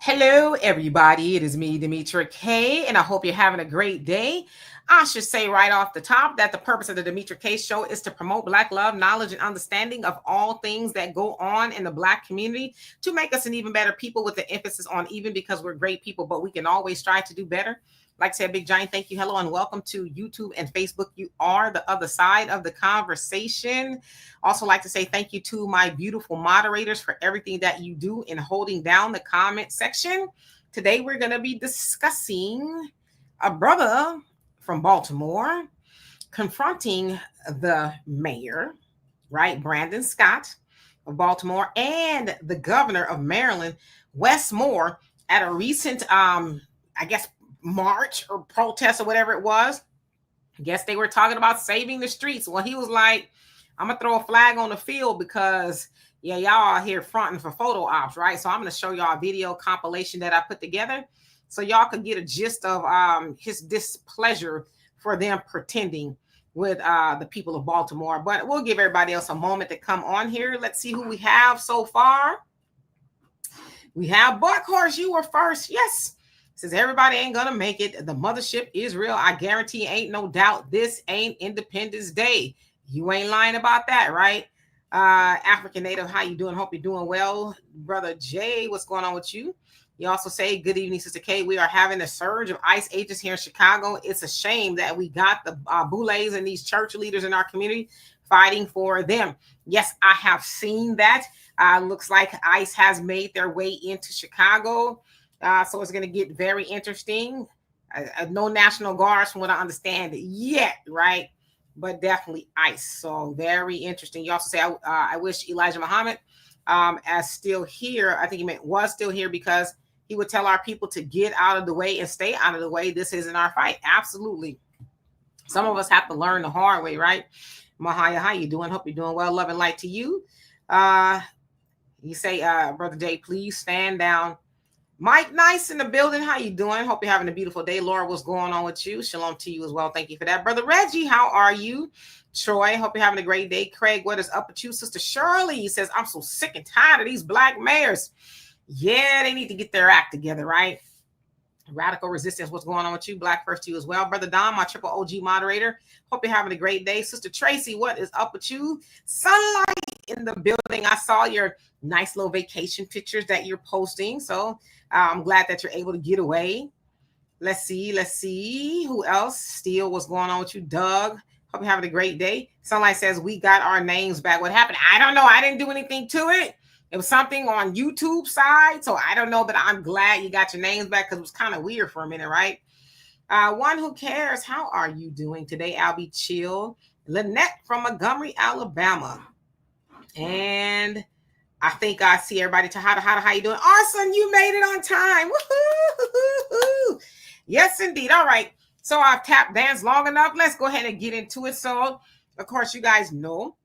Hello, everybody. It is me, Demetra K, and I hope you're having a great day. I should say right off the top that the purpose of the Demetra K Show is to promote Black love, knowledge, and understanding of all things that go on in the Black community to make us an even better people with the emphasis on even because we're great people, but we can always strive to do better. Like I said, big giant thank you, hello, and welcome to YouTube and Facebook. You are the other side of the conversation. Also, like to say thank you to my beautiful moderators for everything that you do in holding down the comment section. Today, we're going to be discussing a brother from Baltimore confronting the mayor, right, Brandon Scott of Baltimore, and the governor of Maryland, Wes Moore, at a recent, I guess, march or protest or whatever it was. I guess they were talking about saving the streets. Well, he was like, I'm gonna throw a flag on the field because y'all are here fronting for photo ops, right? So I'm gonna show y'all a video compilation that I put together so y'all could get a gist of his displeasure for them pretending with the people of Baltimore. But we'll give everybody else a moment to come on here. Let's see who we have so far. We have Buckhorse. You were first. Yes. Says everybody ain't gonna make it. The mothership is real. I guarantee ain't no doubt this ain't Independence Day. You ain't lying about that, right? African Native, how you doing? Hope you're doing well. Brother Jay, what's going on with you? You also say, good evening, Sister K. We are having a surge of ICE agents here in Chicago. It's a shame that we got the boulets and these church leaders in our community fighting for them. Yes, I have seen that. Looks like ICE has made their way into Chicago. So it's going to get very interesting. No National Guards, from what I understand, yet, right? But definitely ICE. So very interesting. You also say, I wish Elijah Muhammad as still here. I think he meant was still here because he would tell our people to get out of the way and stay out of the way. This isn't our fight. Absolutely. Some of us have to learn the hard way, right? Mahaya, how you doing? Hope you're doing well. Love and light to you. You say, Brother Jay, please stand down. Mike Nice in the building. How you doing? Hope you're having a beautiful day. Laura, what's going on with you? Shalom to you as well. Thank you for that. Brother Reggie, how are you? Troy, hope you're having a great day. Craig, what is up with you? Sister Shirley says, I'm so sick and tired of these black mayors. Yeah, they need to get their act together, right? Radical Resistance, what's going on with you? Black First to you as well. Brother Don, my triple OG moderator. Hope you're having a great day. Sister Tracy, what is up with you? Sunlight in the building. I saw your nice little vacation pictures that you're posting. So I'm glad that you're able to get away. Let's see. Who else? Steele, what's going on with you? Doug, hope you're having a great day. Sunlight says, we got our names back. What happened? I don't know. I didn't do anything to it. It was something on YouTube side. So I don't know, but I'm glad you got your names back because it was kind of weird for a minute, right? One who cares. How are you doing today? I'll be chill. Lynette from Montgomery, Alabama. And I think I see everybody to how you doing? Arson, you made it on time. Woo-hoo-hoo-hoo-hoo. Yes, indeed. All right. So I've tap danced long enough. Let's go ahead and get into it. So, of course, you guys know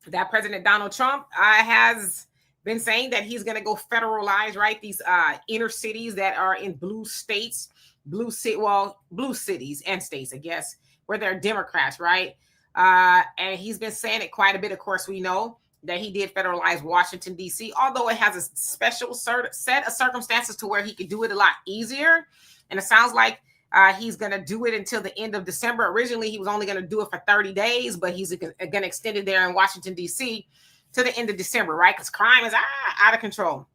that President Donald Trump has been saying that he's going to go federalize, right? These inner cities that are in blue states, blue cities and states, I guess, where they're Democrats, right? And he's been saying it quite a bit. Of course, we know that he did federalize Washington, D.C., although it has a special set of circumstances to where he could do it a lot easier. And it sounds like he's going to do it until the end of December. Originally, he was only going to do it for 30 days, but he's going to extend it there in Washington, D.C. to the end of December, right? Because crime is out of control.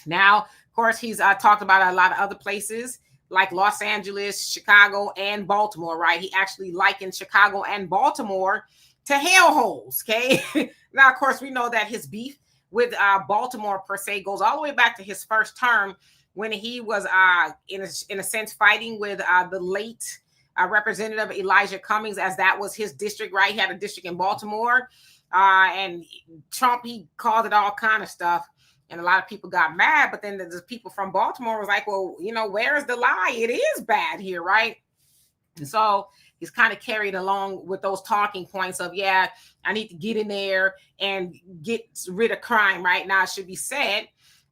Now, of course, he's talked about a lot of other places like Los Angeles, Chicago, and Baltimore, right? He actually likened Chicago and Baltimore to hellholes, okay? Now, of course, we know that his beef with Baltimore, per se, goes all the way back to his first term when he was, in a sense, fighting with the late Representative Elijah Cummings, as that was his district, right? He had a district in Baltimore. And Trump, he called it all kind of stuff. And a lot of people got mad. But then the people from Baltimore was like, well, where's the lie? It is bad here, right? And so he's kind of carried along with those talking points of, yeah, I need to get in there and get rid of crime. Right now, it should be said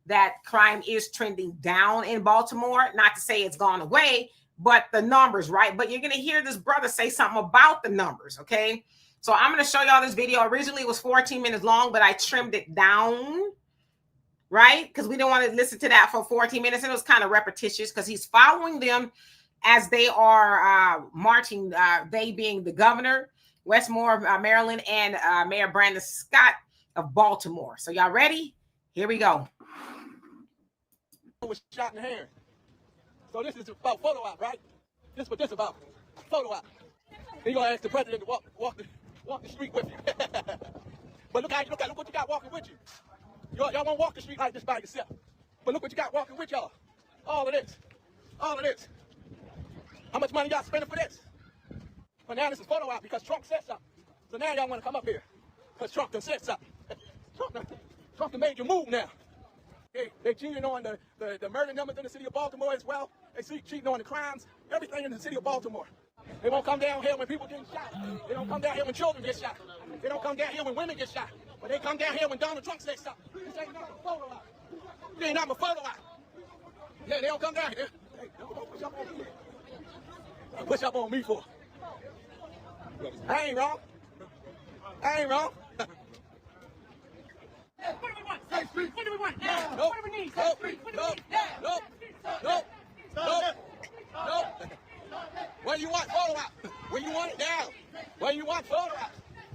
that crime is trending down in Baltimore. Not to say it's gone away, but the numbers, right? But you're going to hear this brother say something about the numbers, okay? So I'm going to show y'all this video. Originally, it was 14 minutes long, but I trimmed it down right? Because we don't want to listen to that for 14 minutes. And it was kind of repetitious because he's following them as they are marching, they being the governor, Wes Moore of Maryland, and Mayor Brandon Scott of Baltimore. So y'all ready? Here we go. Was shot in the hand. So this is about photo op, right? This is what this about. Photo op. Then you gonna ask the president to walk the street with you. But look what you got walking with you. Y'all won't walk the street like this by yourself. But look what you got walking with y'all. All of this. All of this. How much money y'all spending for this? But now this is photo op because Trump said something. So now y'all want to come up here because Trump done said something. Trump done made you move now. They cheating on the murder numbers in the city of Baltimore as well. They cheating on the crimes, everything in the city of Baltimore. They won't come down here when people get shot. They don't come down here when children get shot. They don't come down here when women get shot. But they come down here when Donald Trump says something. This ain't not a photo op. This ain't not a photo op. Yeah, they don't come down here. Hey, don't push up on me. Push up on me for. I ain't wrong. I ain't wrong. What do we want? Safe street. What do we want? Nope. What do we need? Safe street. What do we need? Nope. When you want photo op, when you want it down. When you want photo op,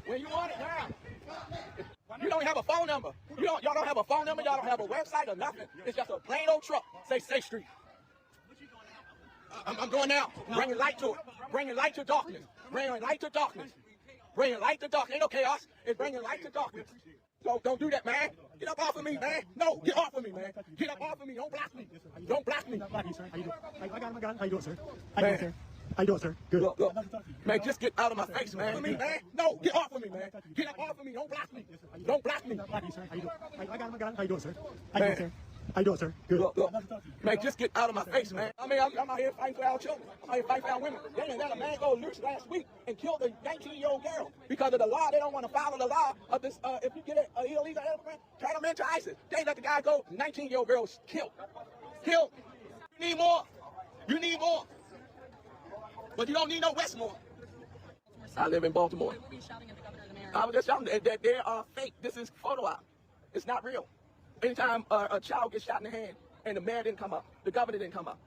when you want it down. You don't have a phone number. Y'all don't have a phone number. Y'all don't have a website or nothing. It's just a plain old truck. Say Safe Street. I'm going now. Bringing light to it. Bringing light to darkness. Bringing light to darkness. Bringing light to darkness. Ain't no chaos. It's bringing light to darkness. Don't do that, man. Get up off of me, man. No, get off of me, man. Get up off of me. Don't block me. Don't block me. How you doing? I got my gun. How you doing, sir? How you doing, sir? How you doing, sir? Good. Look. Man, just get out of my face, man. Man. No, get off of me, man. Get up off of me. Don't block me. Don't block me. How you doing? I got my gun. How you doing, sir? How you doing, sir? How you doing, sir? Good. Look. Man, just get out of my face, man. I mean, I'm out here fighting for our children. I'm out here fighting for our women. They didn't let a man go loose last week and kill the 19-year-old girl because of the law. They don't want to follow the law of this. If you get an illegal immigrant, turn them into ISIS. They ain't let the guy go. 19-year-old girl was killed. Killed. You need more. You need more. But you don't need no Wes Moore. I live in Baltimore. I was just shouting that they are fake. This is photo op. It's not real. Anytime a child gets shot in the hand and the mayor didn't come up, the governor didn't come up,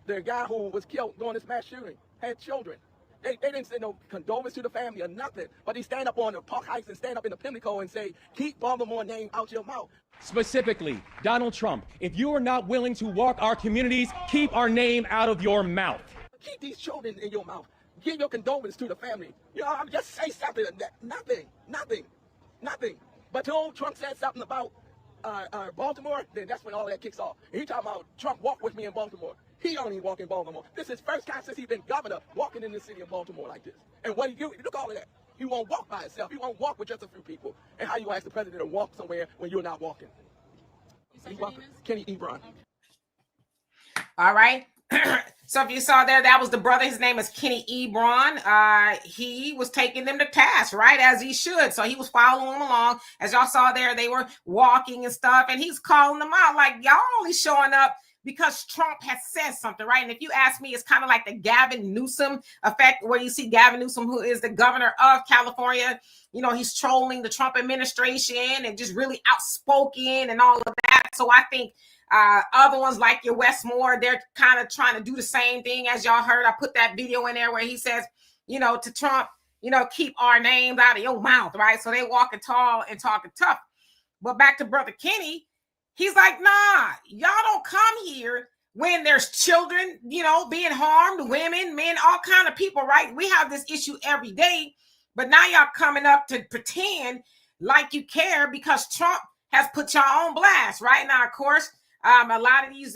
the guy who was killed during this mass shooting had children. They didn't say no condolence to the family or nothing, but they stand up on the Park Heights and stand up in the Pimlico and say, keep Baltimore name out your mouth. Specifically, Donald Trump, if you are not willing to walk our communities, keep our name out of your mouth. Keep these children in your mouth. Give your condolence to the family. You know, just say something. Nothing. But till Trump said something about Baltimore, then that's when all that kicks off. And he talking about Trump walk with me in Baltimore. He don't even walk in Baltimore. This is first time since he's been governor walking in the city of Baltimore like this. And what he do? Look at all of that. He won't walk by himself. He won't walk with just a few people. And how you ask the president to walk somewhere when you're not walking? You said your name is? Kenny Ebron. All right. So if you saw there, that was the brother. His name is Kenny Ebron. He was taking them to task, right, as he should. So he was following them along. As y'all saw there, they were walking and stuff, and he's calling them out like, y'all only showing up because Trump has said something, right? And if you ask me, it's kind of like the Gavin Newsom effect, where you see Gavin Newsom, who is the governor of California. You know, he's trolling the Trump administration and just really outspoken and all of that. So I think other ones like your Wes Moore, they're kind of trying to do the same thing. As y'all heard, I put that video in there where he says, you know, to Trump, you know, keep our names out of your mouth, right? So they walking tall and talking tough. But back to Brother Kenny, he's like, nah, y'all don't come here when there's children, you know, being harmed, women, men, all kind of people, right? We have this issue every day, but now y'all coming up to pretend like you care because Trump has put y'all on blast, right? Now, of course, a lot of these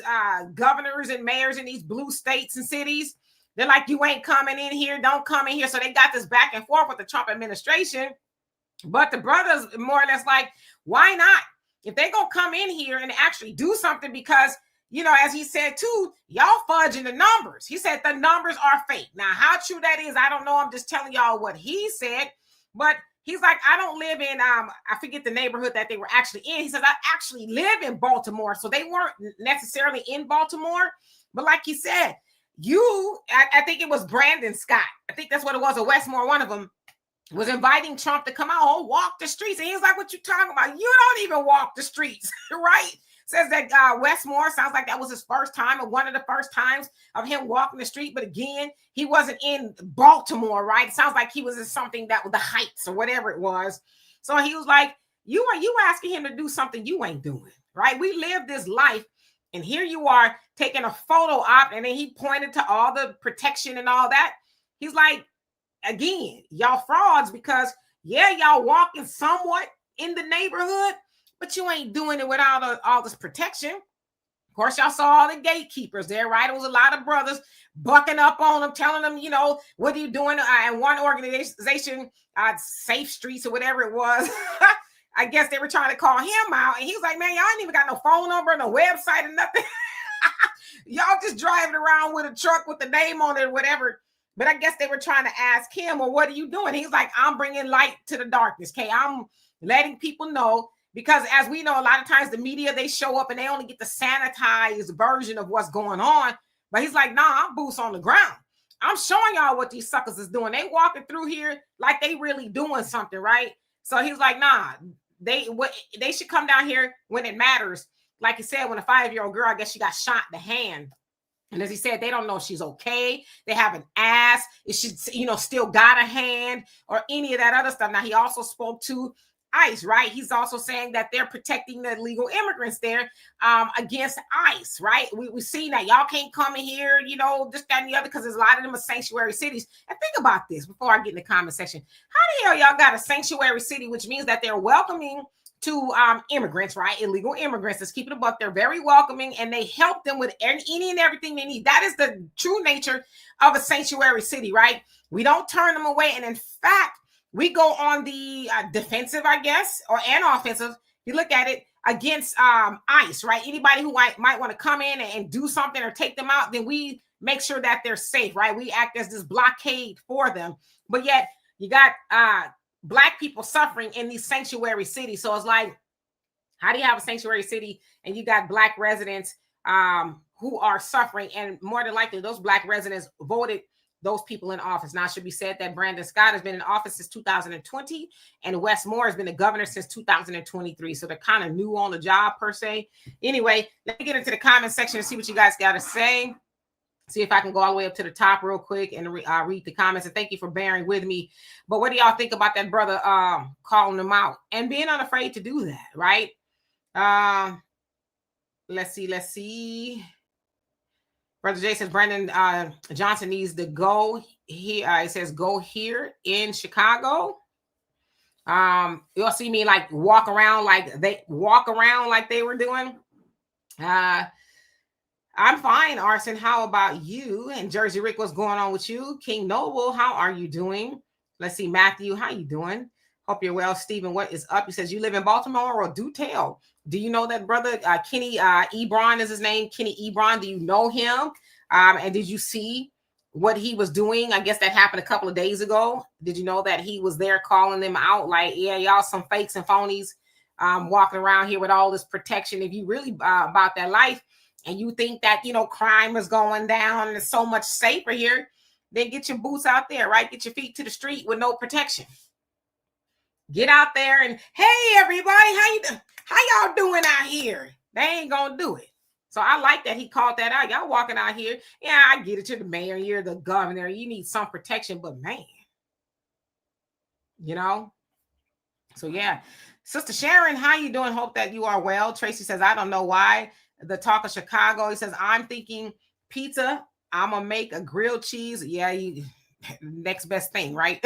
governors and mayors in these blue states and cities, they're like, you ain't coming in here, don't come in here. So they got this back and forth with the Trump administration. But the brothers more or less like, why not? If they gonna come in here and actually do something, because, you know, as he said too, y'all fudging the numbers. He said the numbers are fake. Now, how true that is, I don't know. I'm just telling y'all what he said. But he's like, I don't live in, I forget the neighborhood that they were actually in. He says, I actually live in Baltimore. So they weren't necessarily in Baltimore. But like he said, I think it was Brandon Scott. I think that's what it was, or Wes Moore, one of them. was inviting Trump to come out and walk the streets. And he was like, what you talking about? You don't even walk the streets, right? Says that Wes Moore, sounds like that was his first time or one of the first times of him walking the street. But again, he wasn't in Baltimore, right? It sounds like he was in something that was the Heights or whatever it was. So he was like, you asking him to do something you ain't doing, right? We live this life. And here you are taking a photo op. And then he pointed to all the protection and all that. He's like, again, y'all frauds, because yeah, y'all walking somewhat in the neighborhood, but you ain't doing it without all this protection. Of course, y'all saw all the gatekeepers there, right? It was a lot of brothers bucking up on them, telling them, you know, what are you doing? And one organization, Safe Streets or whatever it was, I guess they were trying to call him out. And he was like, man, y'all ain't even got no phone number, no website or nothing. Y'all just driving around with a truck with the name on it or whatever. But I guess they were trying to ask him, well, what are you doing? He's like, I'm bringing light to the darkness. Okay, I'm letting people know, because as we know, a lot of times the media, they show up and they only get the sanitized version of what's going on. But he's like, nah, I'm boots on the ground. I'm showing y'all what these suckers is doing. They walking through here like they really doing something, right? So he's like, nah, they should come down here when it matters. Like he said, when a 5-year-old girl, I guess she got shot in the hand. And as he said, they don't know if she's okay. They haven't asked if she, still got a hand or any of that other stuff. Now, he also spoke to ICE, right? He's also saying that they're protecting the illegal immigrants there against ICE, right? We see that y'all can't come in here, this, that, and the other, because there's a lot of them are sanctuary cities. And think about this before I get in the comment section. How the hell y'all got a sanctuary city, which means that they're welcoming to immigrants, right? Illegal immigrants. Let's keep it a buck. They're very welcoming, and they help them with any and everything they need. That is the true nature of a sanctuary city, right? We don't turn them away. And in fact, we go on the defensive, I guess, and offensive. You look at it against ICE, right? Anybody who might want to come in and do something or take them out, then we make sure that they're safe, right? We act as this blockade for them. But yet you got Black people suffering in these sanctuary cities. So it's like, how do you have a sanctuary city and you got Black residents who are suffering? And more than likely, those Black residents voted those people in office. Now, it should be said that Brandon Scott has been in office since 2020, and Wes Moore has been the governor since 2023. So they're kind of new on the job, per se. Anyway, let me get into the comment section and see what you guys got to say. See if I can go all the way up to the top real quick and read the comments. And thank you for bearing with me. But what do y'all think about that brother calling them out and being unafraid to do that, right? Let's see. Brother Jay says Brandon Johnson needs to go here. It says go here in Chicago. You'll see me like walk around like they were doing. I'm fine, Arson. How about you? And Jersey Rick, what's going on with you? King Noble, how are you doing? Let's see, Matthew, how you doing? Hope you're well. Stephen, what is up? He says, you live in Baltimore, or do tell. Do you know that brother? Kenny Ebron is his name. Kenny Ebron. Do you know him? And did you see what he was doing? I guess that happened a couple of days ago. Did you know that he was there calling them out? Like, yeah, y'all some fakes and phonies walking around here with all this protection. If you really about that life, and you think that, crime is going down and it's so much safer here, then get your boots out there, right? Get your feet to the street with no protection. Get out there and, hey, everybody, how y'all doing out here? They ain't going to do it. So I like that he called that out. Y'all walking out here. Yeah, I get it. You're the mayor. You're the governor. You need some protection, but man, So, yeah. Sister Sharon, how you doing? Hope that you are well. Tracy says, I don't know why. The Talk of Chicago, he says, I'm thinking pizza. I'm going to make a grilled cheese. Yeah, next best thing, right?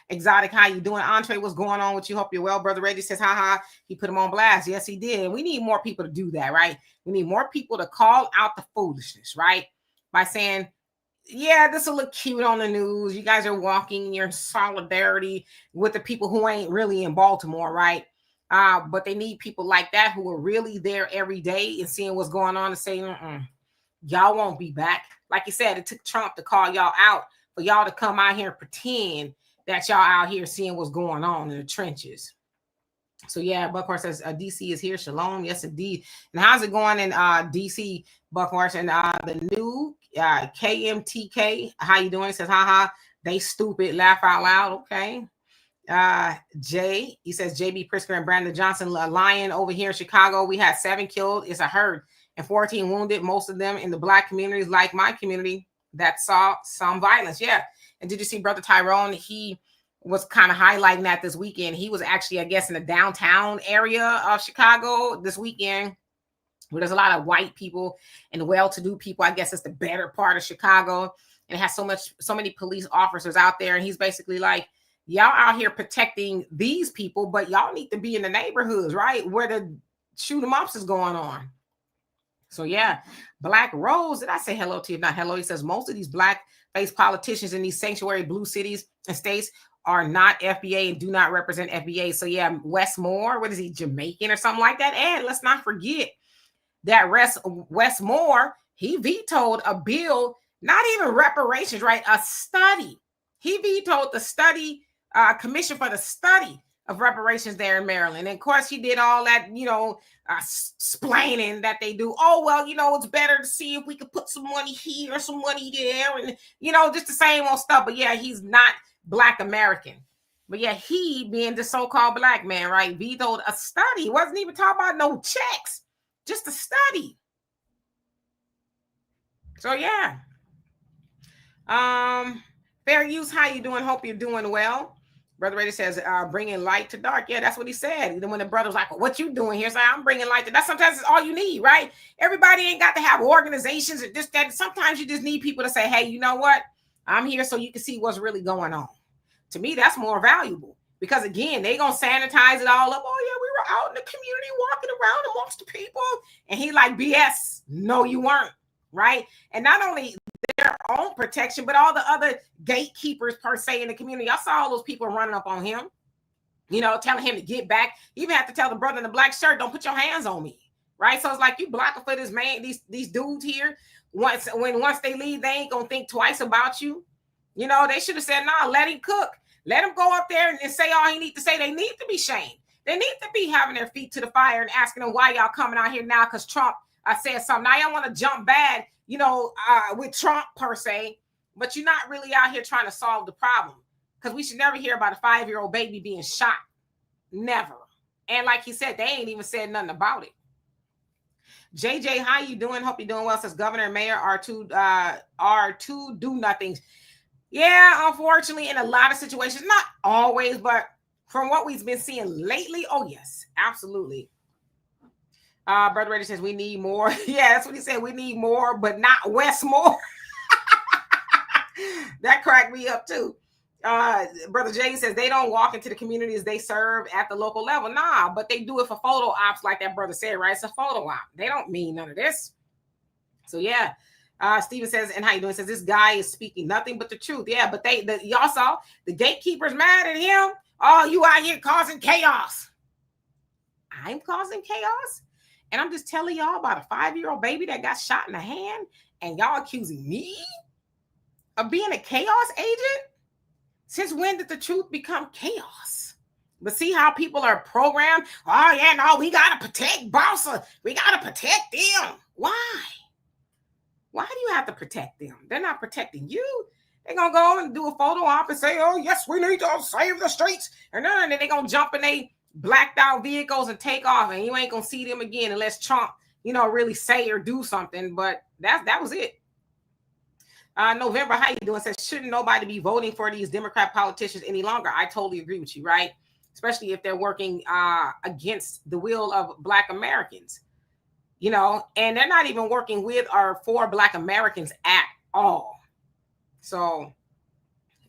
Exotic, how you doing? Entree, what's going on with you? Hope you're well. Brother Reggie says, haha, he put him on blast. Yes, he did. We need more people to do that, right? We need more people to call out the foolishness, right? By saying, yeah, this will look cute on the news. You guys are walking in your solidarity with the people who ain't really in Baltimore, right? But they need people like that who are really there every day and seeing what's going on and saying, y'all won't be back. Like you said, it took Trump to call y'all out for y'all to come out here and pretend that y'all out here seeing what's going on in the trenches. So, yeah, Buckhorse says DC is here. Shalom. Yes, indeed. And how's it going in DC, Buckhorse? And the new KMTK, how you doing? It says, haha, they stupid. Laugh out loud. Okay. Jay, he says JB Prisker and Brandon Johnson, a lion over here in Chicago. We had 7 killed. It's a herd and 14 wounded, most of them in the black communities, like my community that saw some violence. Yeah. And did you see Brother Tyrone? He was kind of highlighting that this weekend. He was actually, I guess, in the downtown area of Chicago this weekend, where there's a lot of white people and well-to-do people. I guess it's the better part of Chicago. And it has so many police officers out there. And he's basically like, y'all out here protecting these people, but y'all need to be in the neighborhoods, right? Where the shoot 'em ups is going on. So yeah, Black Rose, did I say hello to you? Not hello. He says most of these black-faced politicians in these sanctuary blue cities and states are not FBA and do not represent FBA. So yeah, Wes Moore, what is he, Jamaican or something like that? And let's not forget that Wes Moore, he vetoed a bill, not even reparations, right? A study. He vetoed the study, commission for the study of reparations there in Maryland. And of course, he did all that, splaining that they do. Oh, well, it's better to see if we could put some money here, some money there, and, just the same old stuff. But yeah, he's not Black American. But yeah, he, being the so-called Black man, right, vetoed a study. He wasn't even talking about no checks, just a study. So yeah. Fair use, how you doing? Hope you're doing well. Brother Rady says, bringing light to dark. Yeah, that's what he said. Then when the brother's like, well, what you doing here? So I'm bringing light to that. Sometimes it's all you need, right? Everybody ain't got to have organizations and this, that. Sometimes you just need people to say, hey, you know what? I'm here so you can see what's really going on. To me, that's more valuable because, again, they going to sanitize it all up. Oh, yeah, we were out in the community walking around amongst the people. And he like, BS. No, you weren't, right? And not only their own protection, but all the other gatekeepers per se in the community. I saw all those people running up on him, telling him to get back. You even have to tell the brother in the black shirt, don't put your hands on me, right? So it's like you blocking for this man, these dudes here. Once they leave, they ain't gonna think twice about you. They should have said, nah, let him cook. Let him go up there and say all he need to say. They need to be shamed. They need to be having their feet to the fire and asking them why y'all coming out here now because Trump said something. Now y'all want to jump bad, with Trump per se, but you're not really out here trying to solve the problem because we should never hear about a 5-year-old baby being shot. Never. And like he said, they ain't even said nothing about it. JJ, how you doing? Hope you're doing well. Says governor and mayor are two do nothings. Yeah, unfortunately, in a lot of situations, not always, but from what we've been seeing lately, oh yes, absolutely. Brother Reddy says we need more. Yeah, that's what he said. We need more, but not Wes Moore. That cracked me up too. Brother Jay says they don't walk into the communities they serve at the local level. Nah, but they do it for photo ops, like that brother said, right? It's a photo op. They don't mean none of this. So yeah. Steven says, and how you doing? Says this guy is speaking nothing but the truth. Yeah, but y'all saw the gatekeepers mad at him. Oh, you out here causing chaos. I'm causing chaos. And I'm just telling y'all about a 5-year-old baby that got shot in the hand, and y'all accusing me of being a chaos agent? Since when did the truth become chaos? But see how people are programmed? Oh, yeah, no, we got to protect Bossa. We got to protect them. Why? Why do you have to protect them? They're not protecting you. They're going to go and do a photo op and say, oh, yes, we need to save the streets. And then they're going to jump in they blacked out vehicles and take off, and you ain't gonna see them again unless Trump, really say or do something. But that was it. November, how you doing? Says shouldn't nobody be voting for these Democrat politicians any longer? I totally agree with you, right? Especially if they're working against the will of Black Americans, and they're not even working with or for Black Americans at all. So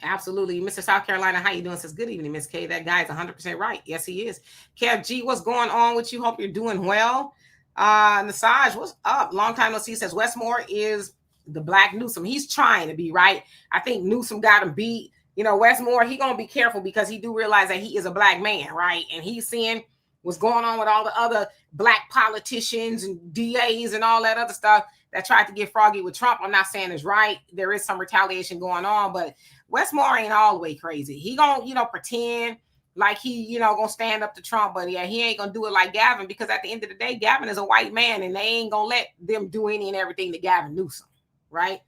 absolutely. Mr. South Carolina, how you doing? Says, good evening, Miss K. That guy's 100% right. Yes, he is. Kev G, what's going on with you? Hope you're doing well. Nasaj, what's up? Long time no see. Says, Wes Moore is the Black Newsom. He's trying to be, right? I think Newsom got him beat. Wes Moore, he going to be careful because he do realize that he is a Black man, right? And he's seeing what's going on with all the other Black politicians and DAs and all that other stuff that tried to get froggy with Trump. I'm not saying it's right. There is some retaliation going on, but Wes Moore ain't all the way crazy. He gonna, pretend like he, gonna stand up to Trump, but yeah, he ain't gonna do it like Gavin, because at the end of the day, Gavin is a white man and they ain't gonna let them do any and everything to Gavin Newsom, right?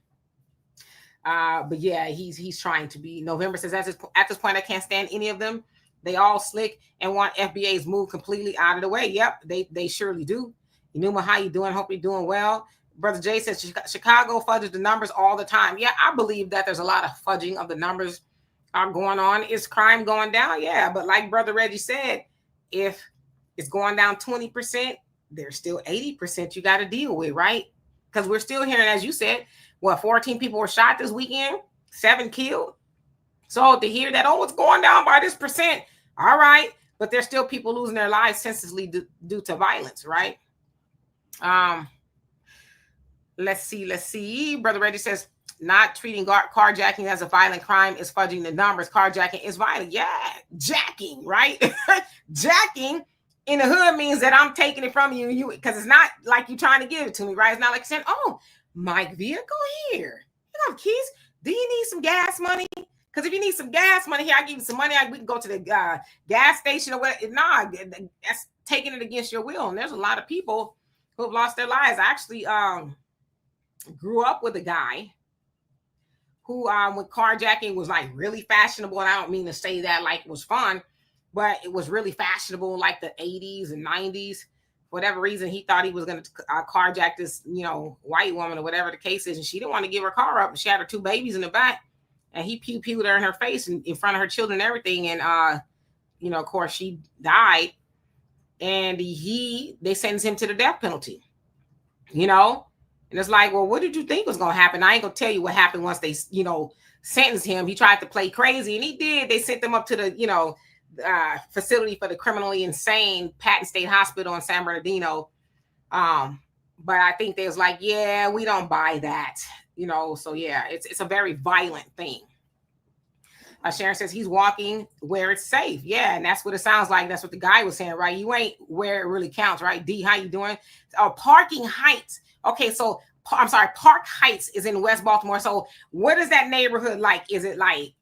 But yeah, he's trying to be. November says at this point, I can't stand any of them. They all slick and want FBA's move completely out of the way. Yep, they surely do. Enuma, how you doing? Hope you're doing well. Brother Jay says Chicago fudges the numbers all the time. Yeah, I believe that there's a lot of fudging of the numbers going on. Is crime going down? Yeah, but like Brother Reggie said, if it's going down 20%, there's still 80% you got to deal with, right? Because we're still hearing, as you said, 14 people were shot this weekend, 7 killed. So to hear that, it's going down by this percent, all right, but there's still people losing their lives senselessly due to violence, right? Let's see. Brother Reggie says, not treating carjacking as a violent crime is fudging the numbers. Carjacking is violent. Yeah, jacking, right? Jacking in the hood means that I'm taking it from you, because it's not like you trying to give it to me, right? It's not like saying, oh, Mike Vehicle here. You know, keys. Do you need some gas money? Because if you need some gas money here, I give you some money. We can go to the gas station or whatever. Nah, that's taking it against your will. And there's a lot of people who have lost their lives. I actually grew up with a guy who, when carjacking was like really fashionable, and I don't mean to say that like it was fun, but it was really fashionable in like the 80s and 90s. For whatever reason, he thought he was going to carjack this, white woman or whatever the case is, and she didn't want to give her car up. She had her 2 babies in the back, and he pew-pewed her in her face and in front of her children and everything. And, of course, she died, and they sentenced him to the death penalty, And it's like, well, what did you think was going to happen? I ain't going to tell you what happened once they, sentenced him. He tried to play crazy, and he did. They sent him up to the, facility for the criminally insane, Patton State Hospital in San Bernardino. But I think they was like, yeah, we don't buy that, So yeah, it's a very violent thing. Sharon says he's walking where it's safe. Yeah, and that's what it sounds like. That's what the guy was saying, right? You ain't where it really counts, right? D, how you doing? Parking Heights. Okay, so I'm sorry, Park Heights is in West Baltimore. So what is that neighborhood like? Is it like,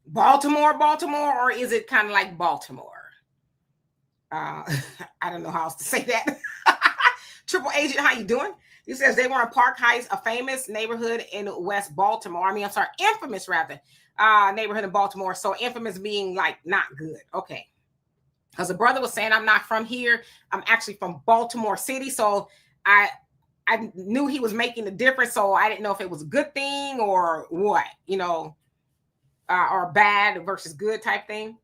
Baltimore, or is it kind of like Baltimore? I don't know how else to say that. Triple Agent, how you doing? He says they were in Park Heights, a famous neighborhood in West Baltimore. Infamous rather, neighborhood in Baltimore. So infamous being like not good. Okay. Because the brother was saying, I'm not from here. I'm actually from Baltimore City. So I knew he was making a difference. So I didn't know if it was a good thing or what, or bad versus good type thing.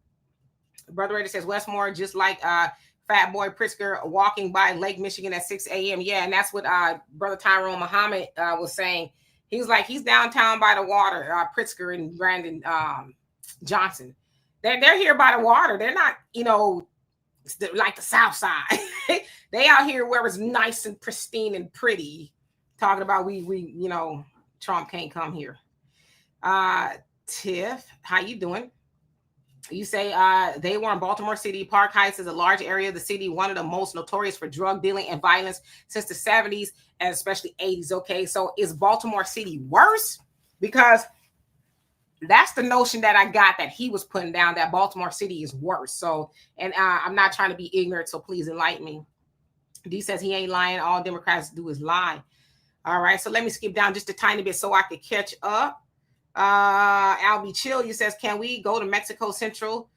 Brother Raider says Wes Moore, just like Fat Boy Pritzker walking by Lake Michigan at 6 a.m. Yeah, and that's what Brother Tyrone Muhammad was saying. He was like, he's downtown by the water, Pritzker and Brandon Johnson. They're here by the water. They're not, like the South Side. They out here where it's nice and pristine and pretty. Talking about we Trump can't come here. Tiff, how you doing? You say they were in Baltimore City. Park Heights is a large area of the city, one of the most notorious for drug dealing and violence since the 70s and especially 80s. Okay, so is Baltimore City worse? Because that's the notion that I got that he was putting down, that Baltimore City is worse. So, and I'm not trying to be ignorant, so please enlighten me. D says he ain't lying. All Democrats do is lie. All right, so let me skip down just a tiny bit so I could catch up. Albie Chill, you says, can we go to Mexico Central,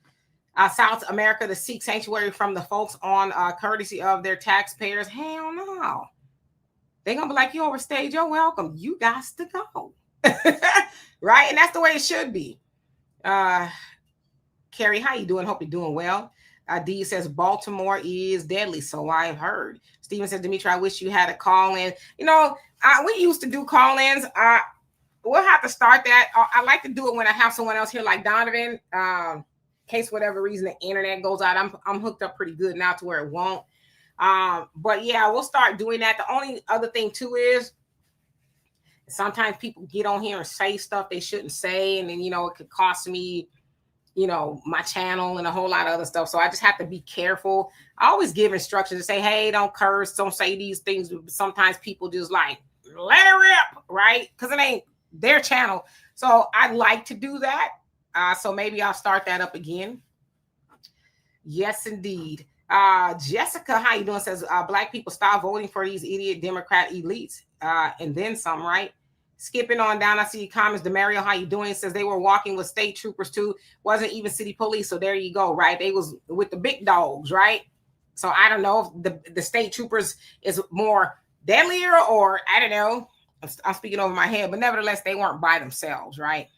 South America to seek sanctuary from the folks on courtesy of their taxpayers? Hell no. They're gonna be like, you overstayed your welcome. You got to go. Right? And that's the way it should be. Carrie, how you doing? Hope you're doing well. D says Baltimore is deadly, so I've heard. Steven says, Dimitri, I wish you had a call in. We used to do call-ins. We'll have to start that. I like to do it when I have someone else here like Donovan. In case whatever reason the internet goes out, I'm hooked up pretty good now to where it won't. But yeah, we'll start doing that. The only other thing too is sometimes people get on here and say stuff they shouldn't say, and then it could cost me, my channel and a whole lot of other stuff. So I just have to be careful. I always give instructions to say, hey, don't curse, don't say these things. Sometimes people just like let it rip, right? Because it ain't their channel. So I'd like to do that. So maybe I'll start that up again. Yes, indeed. Jessica, how you doing? Says Black people stop voting for these idiot Democrat elites. And then some, right? Skipping on down, I see comments. Demario, how you doing? Says they were walking with state troopers too. Wasn't even city police. So there you go, right? They was with the big dogs, right? So I don't know if the state troopers is more deadlier, or I don't know. I'm speaking over my head, but nevertheless, they weren't by themselves, right?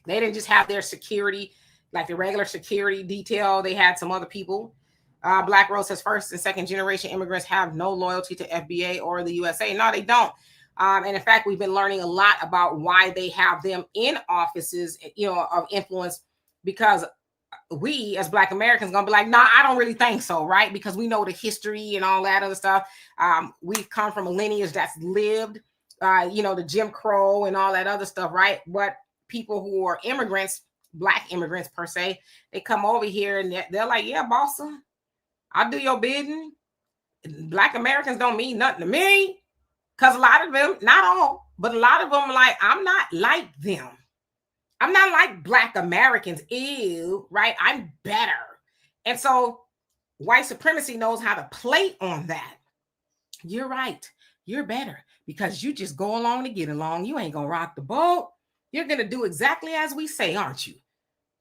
They didn't just have their security, like the regular security detail. They had some other people. Black Rose says first and second generation immigrants have no loyalty to FBA or the USA. No, they don't. And in fact, we've been learning a lot about why they have them in offices, of influence, because we as Black Americans gonna be like, nah, I don't really think so, right? Because we know the history and all that other stuff. We've come from a lineage that's lived, the Jim Crow and all that other stuff, right? But people who are immigrants, Black immigrants per se, they come over here and they're like, yeah, boss, I'll do your bidding. Black Americans don't mean nothing to me. Because a lot of them, not all, but a lot of them are like, I'm not like them. I'm not like Black Americans. Ew, right? I'm better. And so white supremacy knows how to play on that. You're right. You're better because you just go along to get along. You ain't going to rock the boat. You're going to do exactly as we say, aren't you?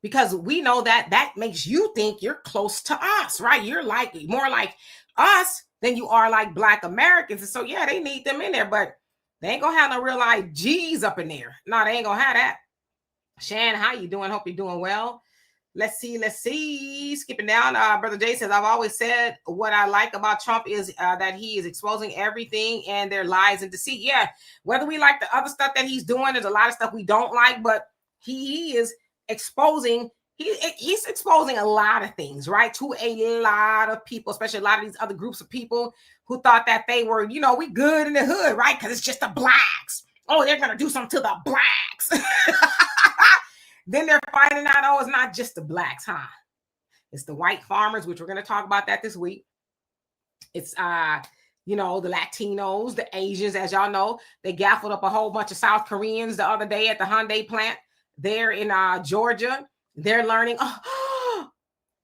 Because we know that makes you think you're close to us, right? You're like more like us than you are like Black Americans. And so, yeah, they need them in there, but they ain't gonna have no real life G's up in there. No, they ain't gonna have that. Shan, how you doing? Hope you're doing well. Let's see. Skipping down, Brother Jay says, I've always said what I like about Trump is that he is exposing everything and their lies and deceit. Yeah, whether we like the other stuff that he's doing, there's a lot of stuff we don't like, but he is exposing. He's exposing a lot of things, right? To a lot of people, especially a lot of these other groups of people who thought that they were, we good in the hood, right? Because it's just the Blacks. Oh, they're going to do something to the Blacks. Then they're finding out, oh, it's not just the Blacks, huh? It's the white farmers, which we're going to talk about that this week. It's, the Latinos, the Asians, as y'all know. They gaffled up a whole bunch of South Koreans the other day at the Hyundai plant there in Georgia. They're learning, oh,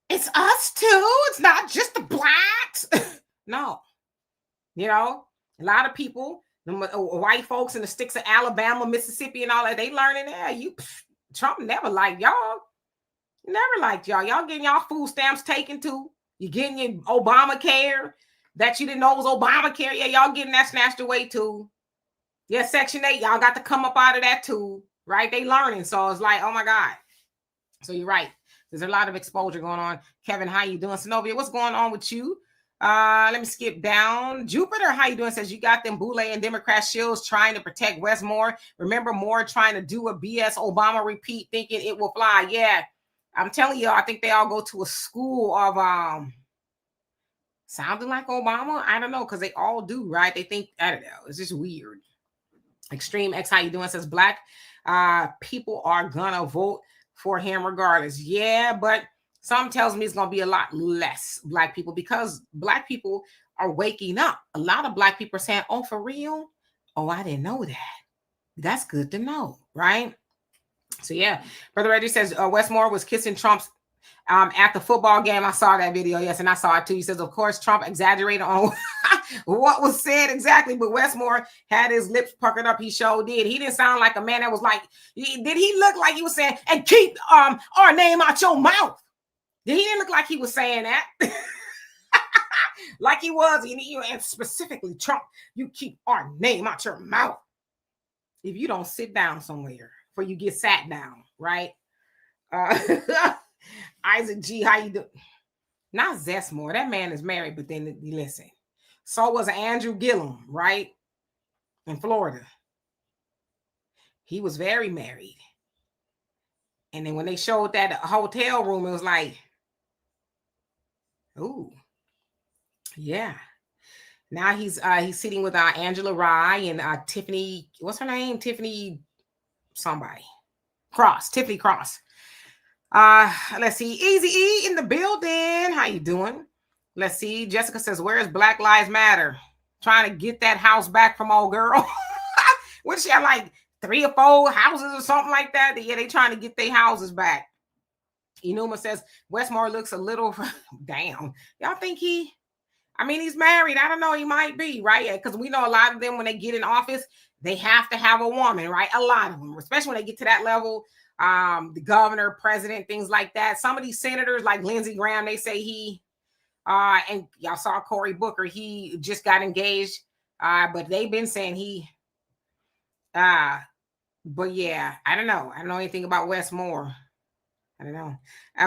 it's us too. It's not just the Blacks. No. A lot of people, the white folks in the sticks of Alabama, Mississippi, and all that, they learning that Trump never liked y'all. Never liked y'all. Y'all getting y'all food stamps taken too. You getting your Obamacare that you didn't know was Obamacare. Yeah, y'all getting that snatched away too. Yeah, Section 8, y'all got to come up out of that too, right? They learning. So it's like, oh my God. So you're right. There's a lot of exposure going on. Kevin, how you doing? Synovia, what's going on with you? Let me skip down. Jupiter, how you doing? Says you got them Boule and Democrat shills trying to protect Wes Moore. Remember Moore trying to do a BS Obama repeat, thinking it will fly. Yeah, I'm telling you, I think they all go to a school of sounding like Obama. I don't know, because they all do, right? They think, I don't know. It's just weird. Extreme X, how you doing? Says Black people are gonna vote for him regardless. Yeah, but some tells me it's going to be a lot less Black people because Black people are waking up. A lot of Black people are saying, oh, for real? Oh, I didn't know that. That's good to know, right? So, yeah. Brother Reggie says Wes Moore was kissing Trump's at the football game. I saw that video. Yes, and I saw it too. He says, of course, Trump exaggerated on what was said exactly, but Wes Moore had his lips puckered up. He sure did. He didn't sound like a man that was like, did he look like he was saying, and keep our name out your mouth? He didn't look like he was saying that. Like he was, and specifically Trump, you keep our name out your mouth. If you don't sit down somewhere before you get sat down, right? Isaac G, how you do? Not Zesmore. That man is married, but then listen. So was Andrew Gillum, right? In Florida. He was very married. And then when they showed that hotel room, it was like, ooh, yeah. Now he's sitting with Angela Rye and Tiffany. What's her name? Tiffany somebody. Cross. Tiffany Cross. Let's see. Easy E in the building. How you doing? Let's see. Jessica says, where is Black Lives Matter? Trying to get that house back from old girl. What she had, like 3 or 4 houses or something like that? Yeah, they trying to get their houses back. Enuma says, Wes Moore looks a little, damn. Y'all think he, I mean, he's married. I don't know. He might be, right? Because we know a lot of them, when they get in office, they have to have a woman, right? A lot of them, especially when they get to that level. The governor, president, things like that. Some of these senators, like Lindsey Graham, they say and y'all saw Cory Booker, he just got engaged. But they've been saying but yeah, I don't know. I don't know anything about Wes Moore. I don't know.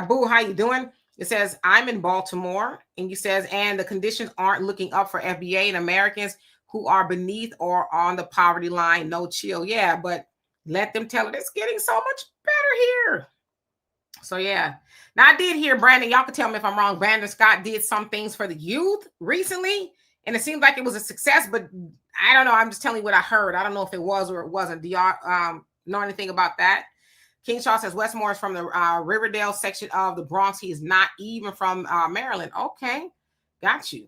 Boo, how you doing? It says, I'm in Baltimore. And you says, and the conditions aren't looking up for FBA and Americans who are beneath or on the poverty line. No chill. Yeah, but let them tell it. It's getting so much better here. So yeah. Now I did hear Brandon. Y'all can tell me if I'm wrong. Brandon Scott did some things for the youth recently. And it seemed like it was a success, but I don't know. I'm just telling you what I heard. I don't know if it was or it wasn't. Do y'all know anything about that? King Shaw says Wes Moore is from the Riverdale section of the Bronx. He is not even from Maryland. Okay, got you.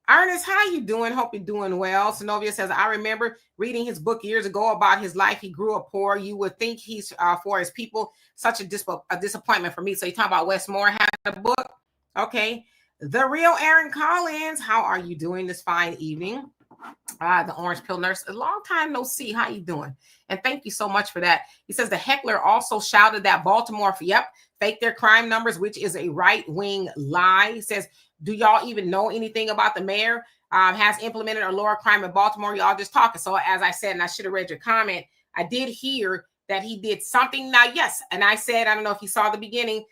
Ernest, how you doing? Hope you're doing well. Synovia says, I remember reading his book years ago about his life. He grew up poor. You would think he's for his people. Such a disappointment for me. So you talking about Wes Moore had a book? Okay. The real Aaron Collins, how are you doing this fine evening? The Orange Pill Nurse, a long time no see. How you doing? And thank you so much for that. He says the heckler also shouted that Baltimore, fake their crime numbers, which is a right-wing lie. He says, do y'all even know anything about the mayor has implemented a lower crime in Baltimore? Y'all just talking. So as I said, and I should have read your comment, I did hear that he did something. Now, yes, and I said, I don't know if you saw the beginning,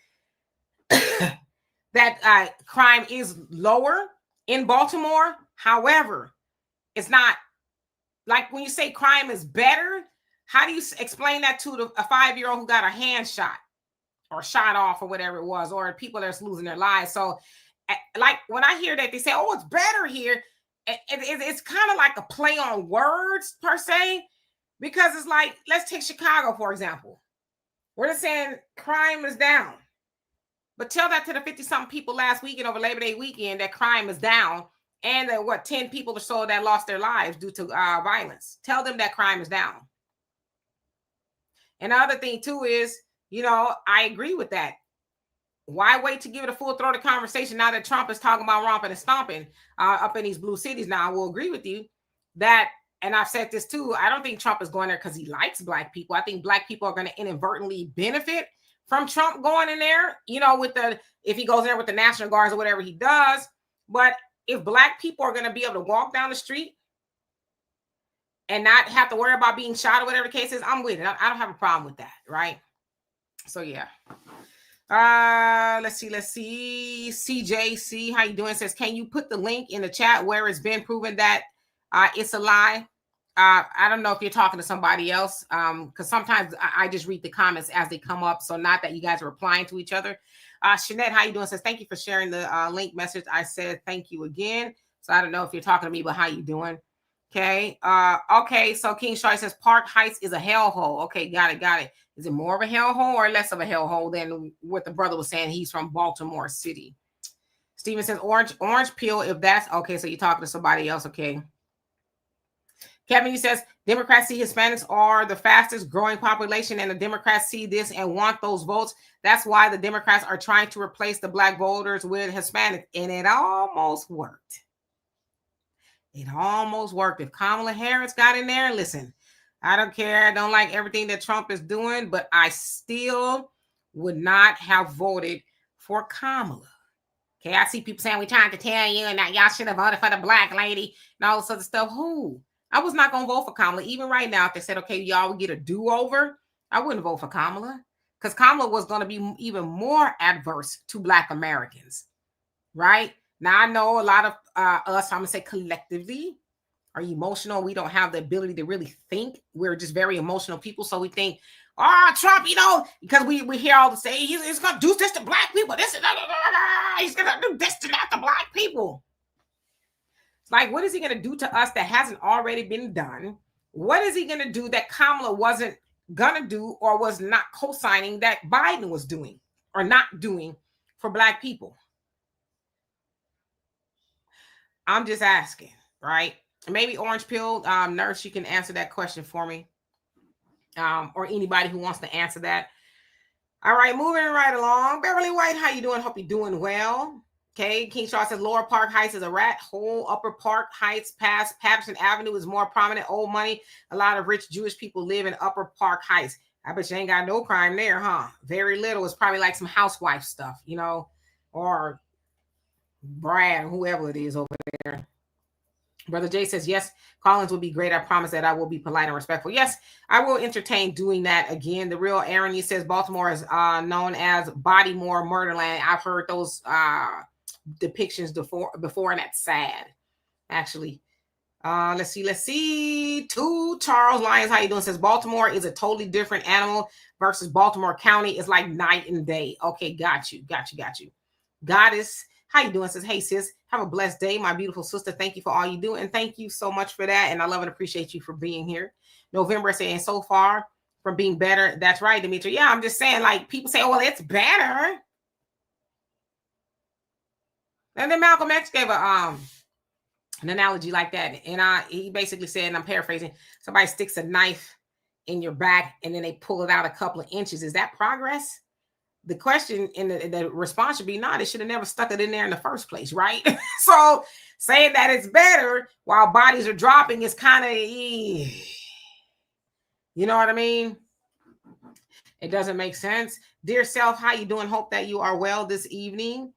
that crime is lower in Baltimore. However, it's not like when you say crime is better. How do you explain that to a 5-year-old who got a hand shot or shot off or whatever it was, or people that's losing their lives? So like when I hear that, they say, oh, it's better here. It's kind of like a play on words per se, because it's like, let's take Chicago, for example. We're just saying crime is down. But tell that to the 50-something people last weekend over Labor Day weekend that crime is down. And 10 people or so that lost their lives due to violence. Tell them that crime is down. And the other thing too is, I agree with that. Why wait to give it a full-throated conversation now that Trump is talking about romping and stomping up in these blue cities? Now, I will agree with you that, and I've said this too, I don't think Trump is going there because he likes black people. I think black people are going to inadvertently benefit from Trump going in there, if he goes there with the National Guards or whatever he does. But if black people are going to be able to walk down the street and not have to worry about being shot or whatever the case is, I'm with it. I don't have a problem with that, right? So yeah. Let's see. CJC, how you doing? Says, can you put the link in the chat where it's been proven that it's a lie? I don't know if you're talking to somebody else, because sometimes I just read the comments as they come up. So not that you guys are replying to each other. Shanette, how you doing? Says, thank you for sharing the link message. I said thank you again. So I don't know if you're talking to me, but how you doing? Okay. Okay. So King Shaw says Park Heights is a hellhole. Okay, got it. Is it more of a hellhole or less of a hellhole than what the brother was saying? He's from Baltimore City. Steven says orange peel. If that's okay, so you're talking to somebody else. Okay. Kevin, he says, Democrats see Hispanics are the fastest growing population, and the Democrats see this and want those votes. That's why the Democrats are trying to replace the black voters with Hispanics. And it almost worked. If Kamala Harris got in there, listen, I don't care. I don't like everything that Trump is doing, but I still would not have voted for Kamala. Okay, I see people saying, we're trying to tell you and that y'all should have voted for the black lady and all this other stuff. Who? I was not going to vote for Kamala. Even right now, if they said, okay, y'all would get a do-over, I wouldn't vote for Kamala, because Kamala was going to be even more adverse to black Americans, right? Now, I know a lot of us, I'm going to say collectively, are emotional. We don't have the ability to really think. We're just very emotional people. So we think, Trump, because we hear all the say, he's going to do this to black people. He's going to do this to that to black people. Like, what is he going to do to us that hasn't already been done? What is he going to do that Kamala wasn't going to do or was not co-signing that Biden was doing or not doing for black people? I'm just asking, right? Maybe Orange Pill Nurse, you can answer that question for me, or anybody who wants to answer that. All right, moving right along. Beverly White, how you doing? Hope you're doing well. Okay, King Shaw says Lower Park Heights is a rat hole. Upper Park Heights past Patterson Avenue is more prominent. Old money. A lot of rich Jewish people live in Upper Park Heights. I bet you ain't got no crime there, huh? Very little. It's probably like some housewife stuff, you know, or Brad, whoever it is over there. Brother Jay says, yes, Collins would be great. I promise that I will be polite and respectful. Yes, I will entertain doing that again. The real Aaron, he says Baltimore is known as Baltimore Murderland. I've heard those depictions before, and that's sad, actually. Let's see. Two Charles Lyons, how you doing? Says Baltimore is a totally different animal versus Baltimore County. It's like night and day. Okay, got you. Goddess, how you doing? Says, hey sis, have a blessed day, my beautiful sister. Thank you for all you do, and thank you so much for that. And I love and appreciate you for being here. November saying so far from being better. That's right, Dimitri. Yeah, I'm just saying, like, people say, oh, well, it's better. And then Malcolm X gave an analogy like that, and he basically said, and I'm paraphrasing, somebody sticks a knife in your back and then they pull it out a couple of inches. Is that progress? The question and the response should be, they should have never stuck it in there in the first place, right? So saying that it's better while bodies are dropping is kind of, you know what I mean? It doesn't make sense. Dear self, how you doing? Hope that you are well this evening.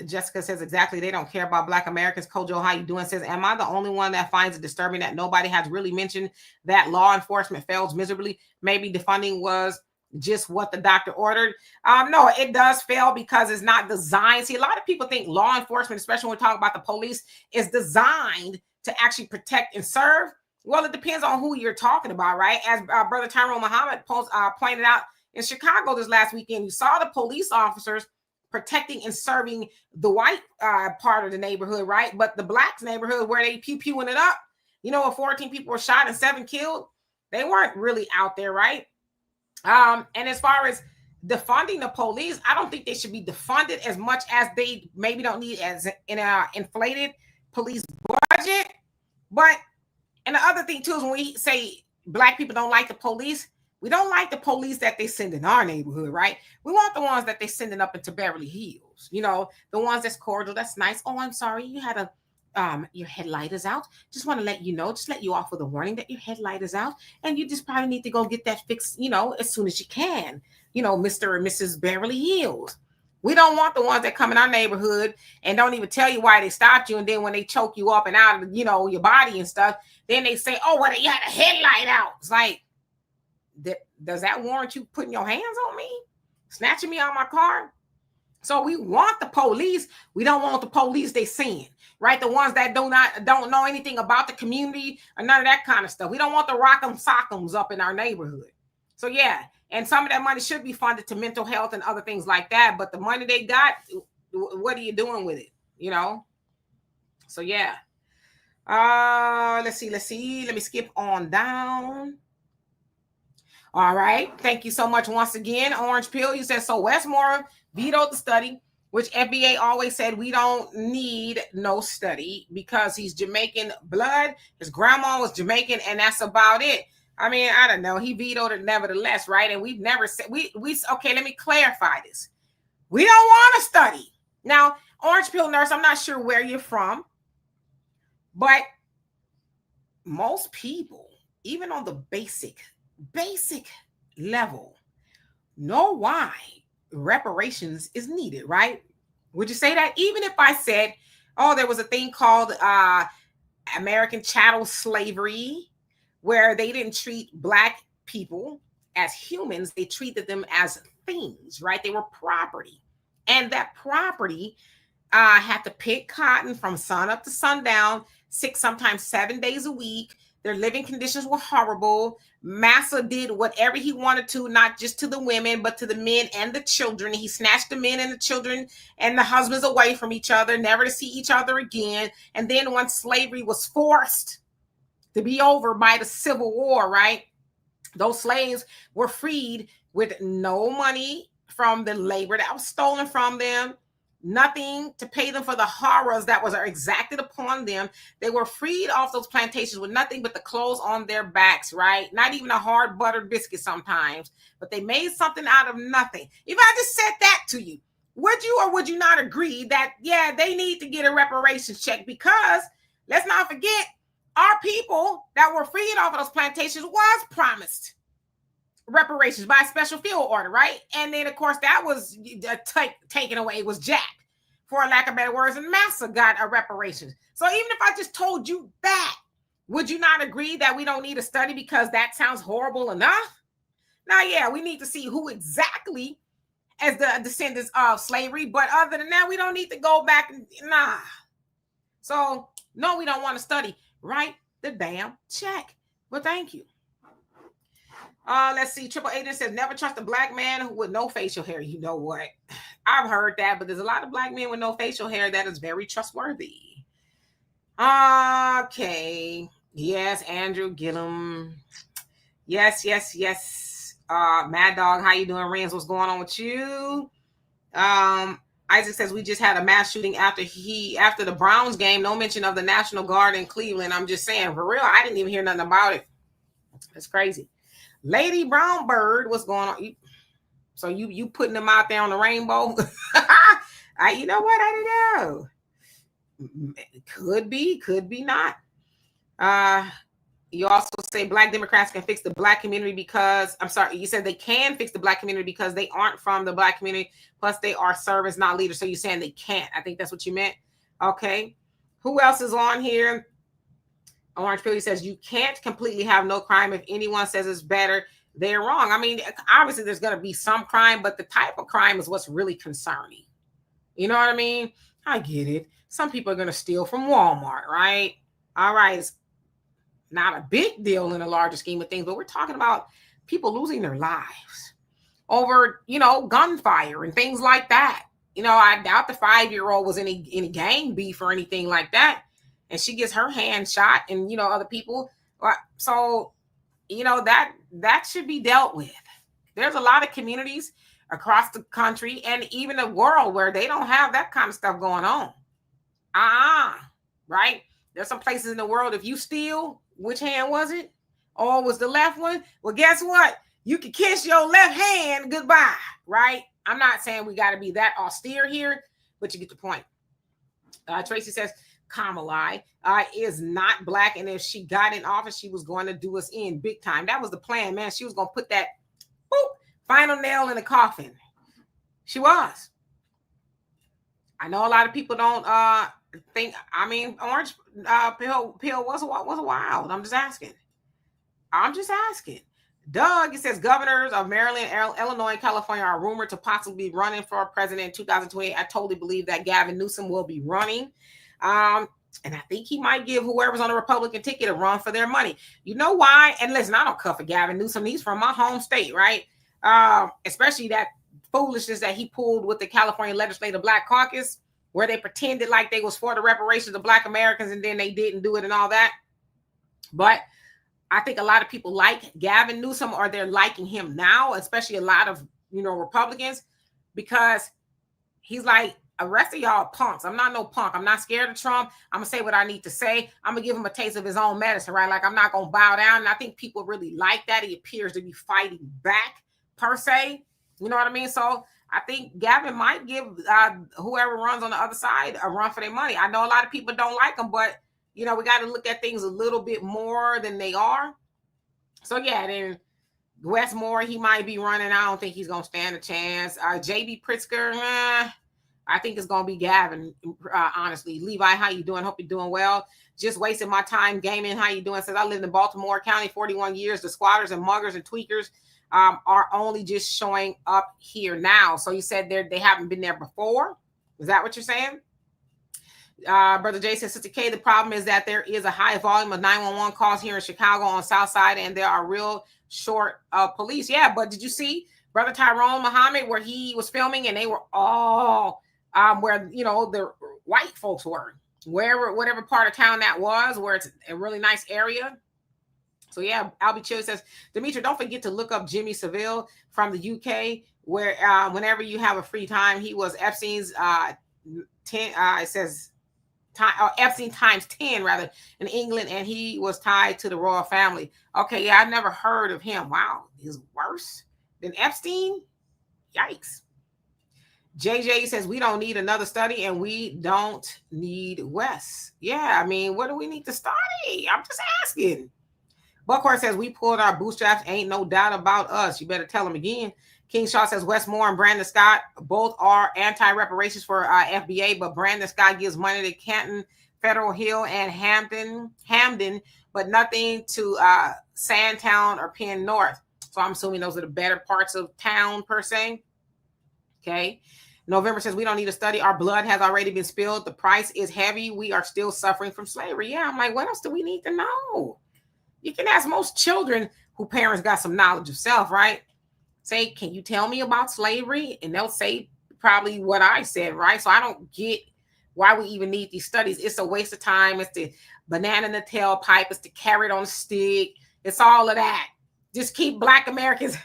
Jessica says, exactly, they don't care about Black Americans. Kojo, how you doing? Says, am I the only one that finds it disturbing that nobody has really mentioned that law enforcement fails miserably? Maybe defunding was just what the doctor ordered. No, it does fail because it's not designed. See, a lot of people think law enforcement, especially when we talk about the police, is designed to actually protect and serve. Well, it depends on who you're talking about, right? As Brother Tyrone Muhammad pointed out in Chicago this last weekend, you saw the police officers protecting and serving the white part of the neighborhood, right? But the blacks neighborhood where they pew-pewing it up, you know, 14 people were shot and 7 killed. They weren't really out there, right? And as far as defunding the police, I don't think they should be defunded as much as they maybe don't need as in an inflated police budget. But, and the other thing too is when we say Black people don't like the police, we don't like the police that they send in our neighborhood, right? We want the ones that they sending up into Beverly Hills, you know, the ones that's cordial, that's nice. Oh, I'm sorry, you had your headlight is out. Just want to let you know, just let you off with a warning that your headlight is out, and you just probably need to go get that fixed, you know, as soon as you can, you know, Mr. or Mrs. Beverly Hills. We don't want the ones that come in our neighborhood and don't even tell you why they stopped you, and then when they choke you up and out of, you know, your body and stuff, then they say, oh, well, you had a headlight out. It's like, does that warrant you putting your hands on me, snatching me out of my car? So we want the police. We don't want the police they send, right? The ones that don't know anything about the community or none of that kind of stuff. We don't want the rock'em sock'ems up in our neighborhood. So yeah, and some of that money should be funded to mental health and other things like that. But the money they got, what are you doing with it? You know? So yeah. Let's see. Let me skip on down. All right. Thank you so much once again. Orange Pill, you said, so Wes Moore vetoed the study, which FBA always said we don't need no study because he's Jamaican blood. His grandma was Jamaican, and that's about it. I mean, I don't know. He vetoed it nevertheless, right? And we've never said, okay, let me clarify this. We don't want to study. Now, Orange Pill Nurse, I'm not sure where you're from, but most people, even on the basic level, know why reparations is needed, right? Would you say that? Even if I said, oh, there was a thing called American chattel slavery, where they didn't treat Black people as humans, they treated them as things, right? They were property. And that property had to pick cotton from sun up to sundown, 6, sometimes 7 days a week. Their living conditions were horrible. Massa did whatever he wanted to, not just to the women, but to the men and the children. He snatched the men and the children and the husbands away from each other, never to see each other again. And then once slavery was forced to be over by the Civil War, right? Those slaves were freed with no money from the labor that was stolen from them, nothing to pay them for the horrors that was exacted upon them. They were freed off those plantations with nothing but the clothes on their backs, right? Not even a hard buttered biscuit sometimes, but they made something out of nothing. If I just said that to you, would you or would you not agree that, yeah, they need to get a reparations check? Because let's not forget, our people that were freed off of those plantations was promised reparations by a special field order, right? And then, of course, that was taken away. It was jacked, for lack of better words, and Massa got a reparations. So even if I just told you that, would you not agree that we don't need a study because that sounds horrible enough? Now, yeah, we need to see who exactly as the descendants of slavery, but other than that, we don't need to go back. Nah. So, no, we don't want to study. Write the damn check. But thank you. Let's see. Triple Agent says, never trust a black man with no facial hair. You know what? I've heard that, but there's a lot of black men with no facial hair that is very trustworthy. Okay. Yes, Andrew Gillum. Yes. Mad Dog, how you doing? Renz, what's going on with you? Isaac says we just had a mass shooting after the Browns game. No mention of the National Guard in Cleveland. I'm just saying, for real, I didn't even hear nothing about it. That's crazy. Lady Brown Bird, what's going on? So you putting them out there on the rainbow? You know what? I don't know. Could be not. You also say black Democrats can fix the black community because, I'm sorry, you said they can fix the black community because they aren't from the black community. Plus they are servants, not leaders. So you're saying they can't. I think that's what you meant. Okay. Who else is on here? Orange Pill says you can't completely have no crime. If anyone says it's better, they're wrong. I mean, obviously there's going to be some crime, but the type of crime is what's really concerning. You know what I mean? I get it. Some people are going to steal from Walmart, right? All right. It's not a big deal in the larger scheme of things, but we're talking about people losing their lives over, gunfire and things like that. I doubt the 5-year-old was any gang beef or anything like that. And she gets her hand shot and, other people. So, that should be dealt with. There's a lot of communities across the country and even the world where they don't have that kind of stuff going on. Right? There's some places in the world, if you steal, which hand was it? Or was the left one? Well, guess what? You can kiss your left hand goodbye, right? I'm not saying we got to be that austere here, but you get the point. Tracy says, Kamala is not black, and if she got in office, she was going to do us in big time. That was the plan, man. She was going to put that final nail in the coffin. She was. I know a lot of people don't think. I mean, Orange Pill was wild. I'm just asking. Doug, it says governors of Maryland, Illinois, and California are rumored to possibly be running for president in 2028. I totally believe that Gavin Newsom will be running. And I think he might give whoever's on the Republican ticket a run for their money. You know why? And listen, I don't cut for Gavin Newsom. He's from my home state, right? Especially that foolishness that he pulled with the California Legislative Black Caucus, where they pretended like they was for the reparations of Black Americans and then they didn't do it and all that. But I think a lot of people like Gavin Newsom, or they're liking him now, especially a lot of, Republicans, because he's like, the rest of y'all punks. I'm not no punk. I'm not scared of Trump. I'm going to say what I need to say. I'm going to give him a taste of his own medicine, right? Like, I'm not going to bow down. And I think people really like that. He appears to be fighting back, per se. You know what I mean? So I think Gavin might give whoever runs on the other side a run for their money. I know a lot of people don't like him, but, we got to look at things a little bit more than they are. So, yeah, then Wes Moore, he might be running. I don't think he's going to stand a chance. J.B. Pritzker, I think it's going to be Gavin, honestly. Levi, how you doing? Hope you're doing well. Just wasting my time gaming. How you doing? Says, I lived in Baltimore County 41 years. The squatters and muggers and tweakers are only just showing up here now. So you said they haven't been there before? Is that what you're saying? Brother Jay says, Sister K, the problem is that there is a high volume of 911 calls here in Chicago on South Side, and there are real short of police. Yeah, but did you see Brother Tyrone Muhammad where he was filming and they were all where the white folks were, whatever part of town that was, where it's a really nice area. So yeah, Albie Chill says, Demetra, don't forget to look up Jimmy Savile from the UK, where whenever you have a free time, he was Epstein's 10. It says Epstein times 10 rather in England, and he was tied to the royal family. Okay, yeah, I never heard of him. Wow, he's worse than Epstein. Yikes. JJ says we don't need another study and we don't need Wes. Yeah, I mean, what do we need to study? I'm just asking. Buckhorn says we pulled our bootstraps. Ain't no doubt about us. You better tell them again. King Shaw says Wes Moore and Brandon Scott both are anti-reparations for FBA, but Brandon Scott gives money to Canton, Federal Hill, and Hamden, but nothing to Sandtown or Penn North. So I'm assuming those are the better parts of town per se. Okay. November says we don't need a study. Our blood has already been spilled. The price is heavy. We are still suffering from slavery. Yeah, I'm like, what else do we need to know? You can ask most children who parents got some knowledge of self, right? Say, can you tell me about slavery? And they'll say probably what I said, right? So I don't get why we even need these studies. It's a waste of time. It's the banana in the tailpipe. It's the carrot on the stick. It's all of that. Just keep Black Americans.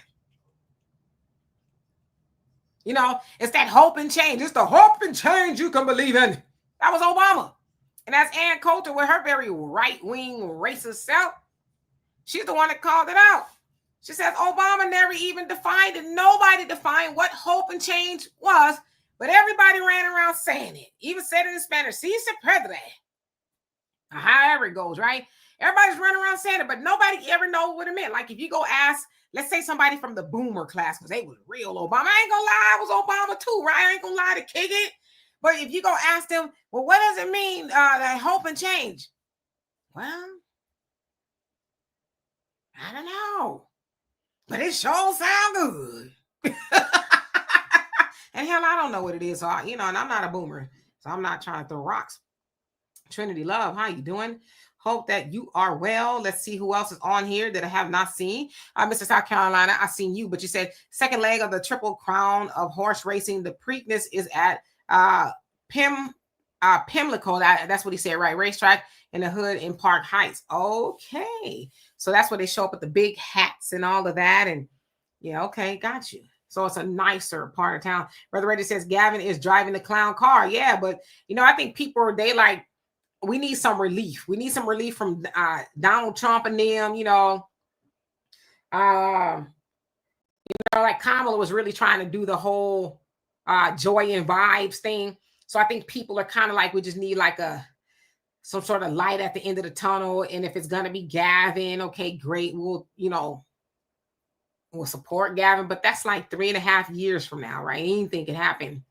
You know, it's that hope and change. It's the hope and change you can believe in. That was Obama. And that's Ann Coulter with her very right-wing racist self. She's the one that called it out. She says Obama never even defined it. Nobody defined what hope and change was, but everybody ran around saying it. Even said it in Spanish. Si se puede. However it goes, right? Everybody's running around saying it, but nobody ever knows what it meant. Like if you go ask, let's say somebody from the boomer class, because they was real Obama. I ain't gonna lie, I was Obama too, right? I ain't gonna lie to kick it. But if you go ask them, well, what does it mean, that hope and change? Well, I don't know. But it sure sound good. And hell, I don't know what it is. So, and I'm not a boomer. So I'm not trying to throw rocks. Trinity Love, how you doing? Hope that you are well. Let's see who else is on here that I have not seen. Mr. South Carolina, I seen you, but you said second leg of the Triple Crown of horse racing. The Preakness is at Pimlico. That's what he said, right? Racetrack in the hood in Park Heights. Okay. So that's where they show up with the big hats and all of that. And yeah, okay, got you. So it's a nicer part of town. Brother Reddy says Gavin is driving the clown car. Yeah, but I think people, we need some relief. We need some relief from Donald Trump and them, like Kamala was really trying to do the whole joy and vibes thing. So I think people are kind of like, we just need like some sort of light at the end of the tunnel. And if it's going to be Gavin, okay, great. We'll support Gavin, but that's like 3.5 years from now, right? Anything can happen.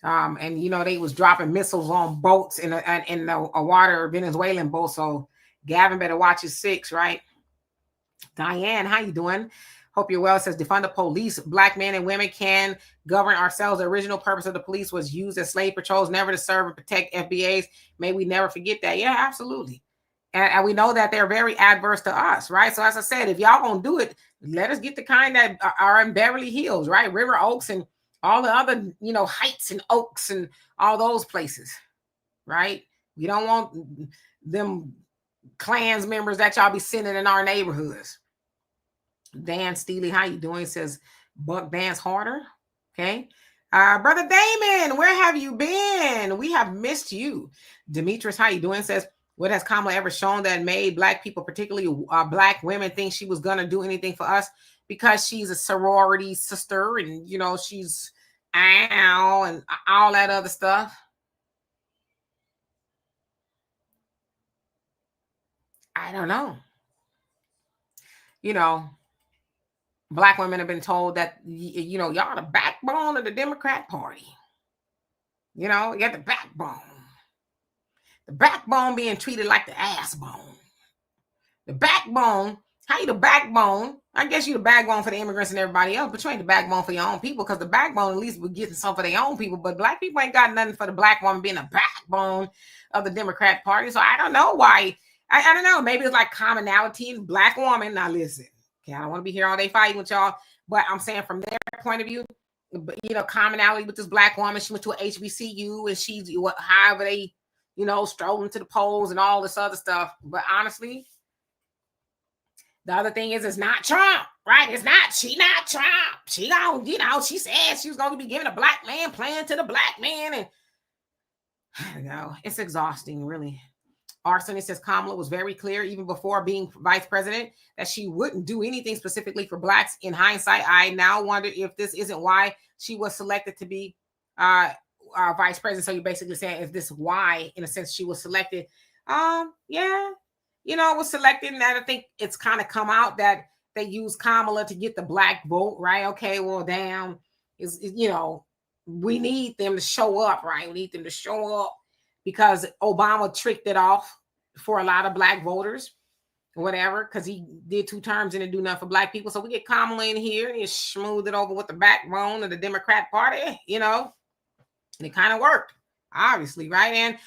And they was dropping missiles on boats in a water Venezuelan boat. So Gavin better watch his six, right? Diane, how you doing? Hope you're well. It says defund the police. Black men and women can govern ourselves. The original purpose of the police was used as slave patrols, never to serve and protect FBAs. May we never forget that. Yeah, absolutely. And we know that they're very adverse to us, right? So as I said, if y'all gonna do it, let us get the kind that are in Beverly Hills, right? River Oaks and all the other, Heights and Oaks and all those places, right? We don't want them Klans members that y'all be sending in our neighborhoods. Dan Steely, how you doing? Says Buck dance harder. Okay. Brother Damon, where have you been? We have missed you. Demetrius, how you doing? Says, what has Kamala ever shown that made Black people, particularly Black women, think she was going to do anything for us? Because she's a sorority sister and, she's and all that other stuff. I don't know. Black women have been told that, y'all the backbone of the Democrat Party. You got the backbone. The backbone being treated like the ass bone. The backbone, how you the backbone? I guess you the backbone for the immigrants and everybody else, but you ain't the backbone for your own people, because the backbone at least we're getting some for their own people, but Black people ain't got nothing for the Black woman being a backbone of the Democrat Party. So I don't know why. I don't know. Maybe it's like commonality in Black woman. Now listen. Okay, I don't want to be here all day fighting with y'all, but I'm saying from their point of view, commonality with this Black woman. She went to a HBCU and she's however they, strolling to the polls and all this other stuff. But honestly, the other thing is, it's not Trump, right? She not Trump. She gonna, she said she was going to be giving a Black man plan to the Black man. And I don't know, it's exhausting, really. Arson, it says Kamala was very clear, even before being vice president, that she wouldn't do anything specifically for Blacks. In hindsight, I now wonder if this isn't why she was selected to be vice president. So you're basically saying, is this why, in a sense, she was selected? Yeah, was selected, and I think it's kind of come out that they used Kamala to get the black vote, right? Okay, well, damn, we need them to show up, right? We need them to show up because Obama tricked it off for a lot of black voters, whatever, because he did 2 terms and didn't do nothing for black people. So we get Kamala in here and he smoothed it over with the backbone of the Democrat Party, and it kind of worked, obviously, right? And,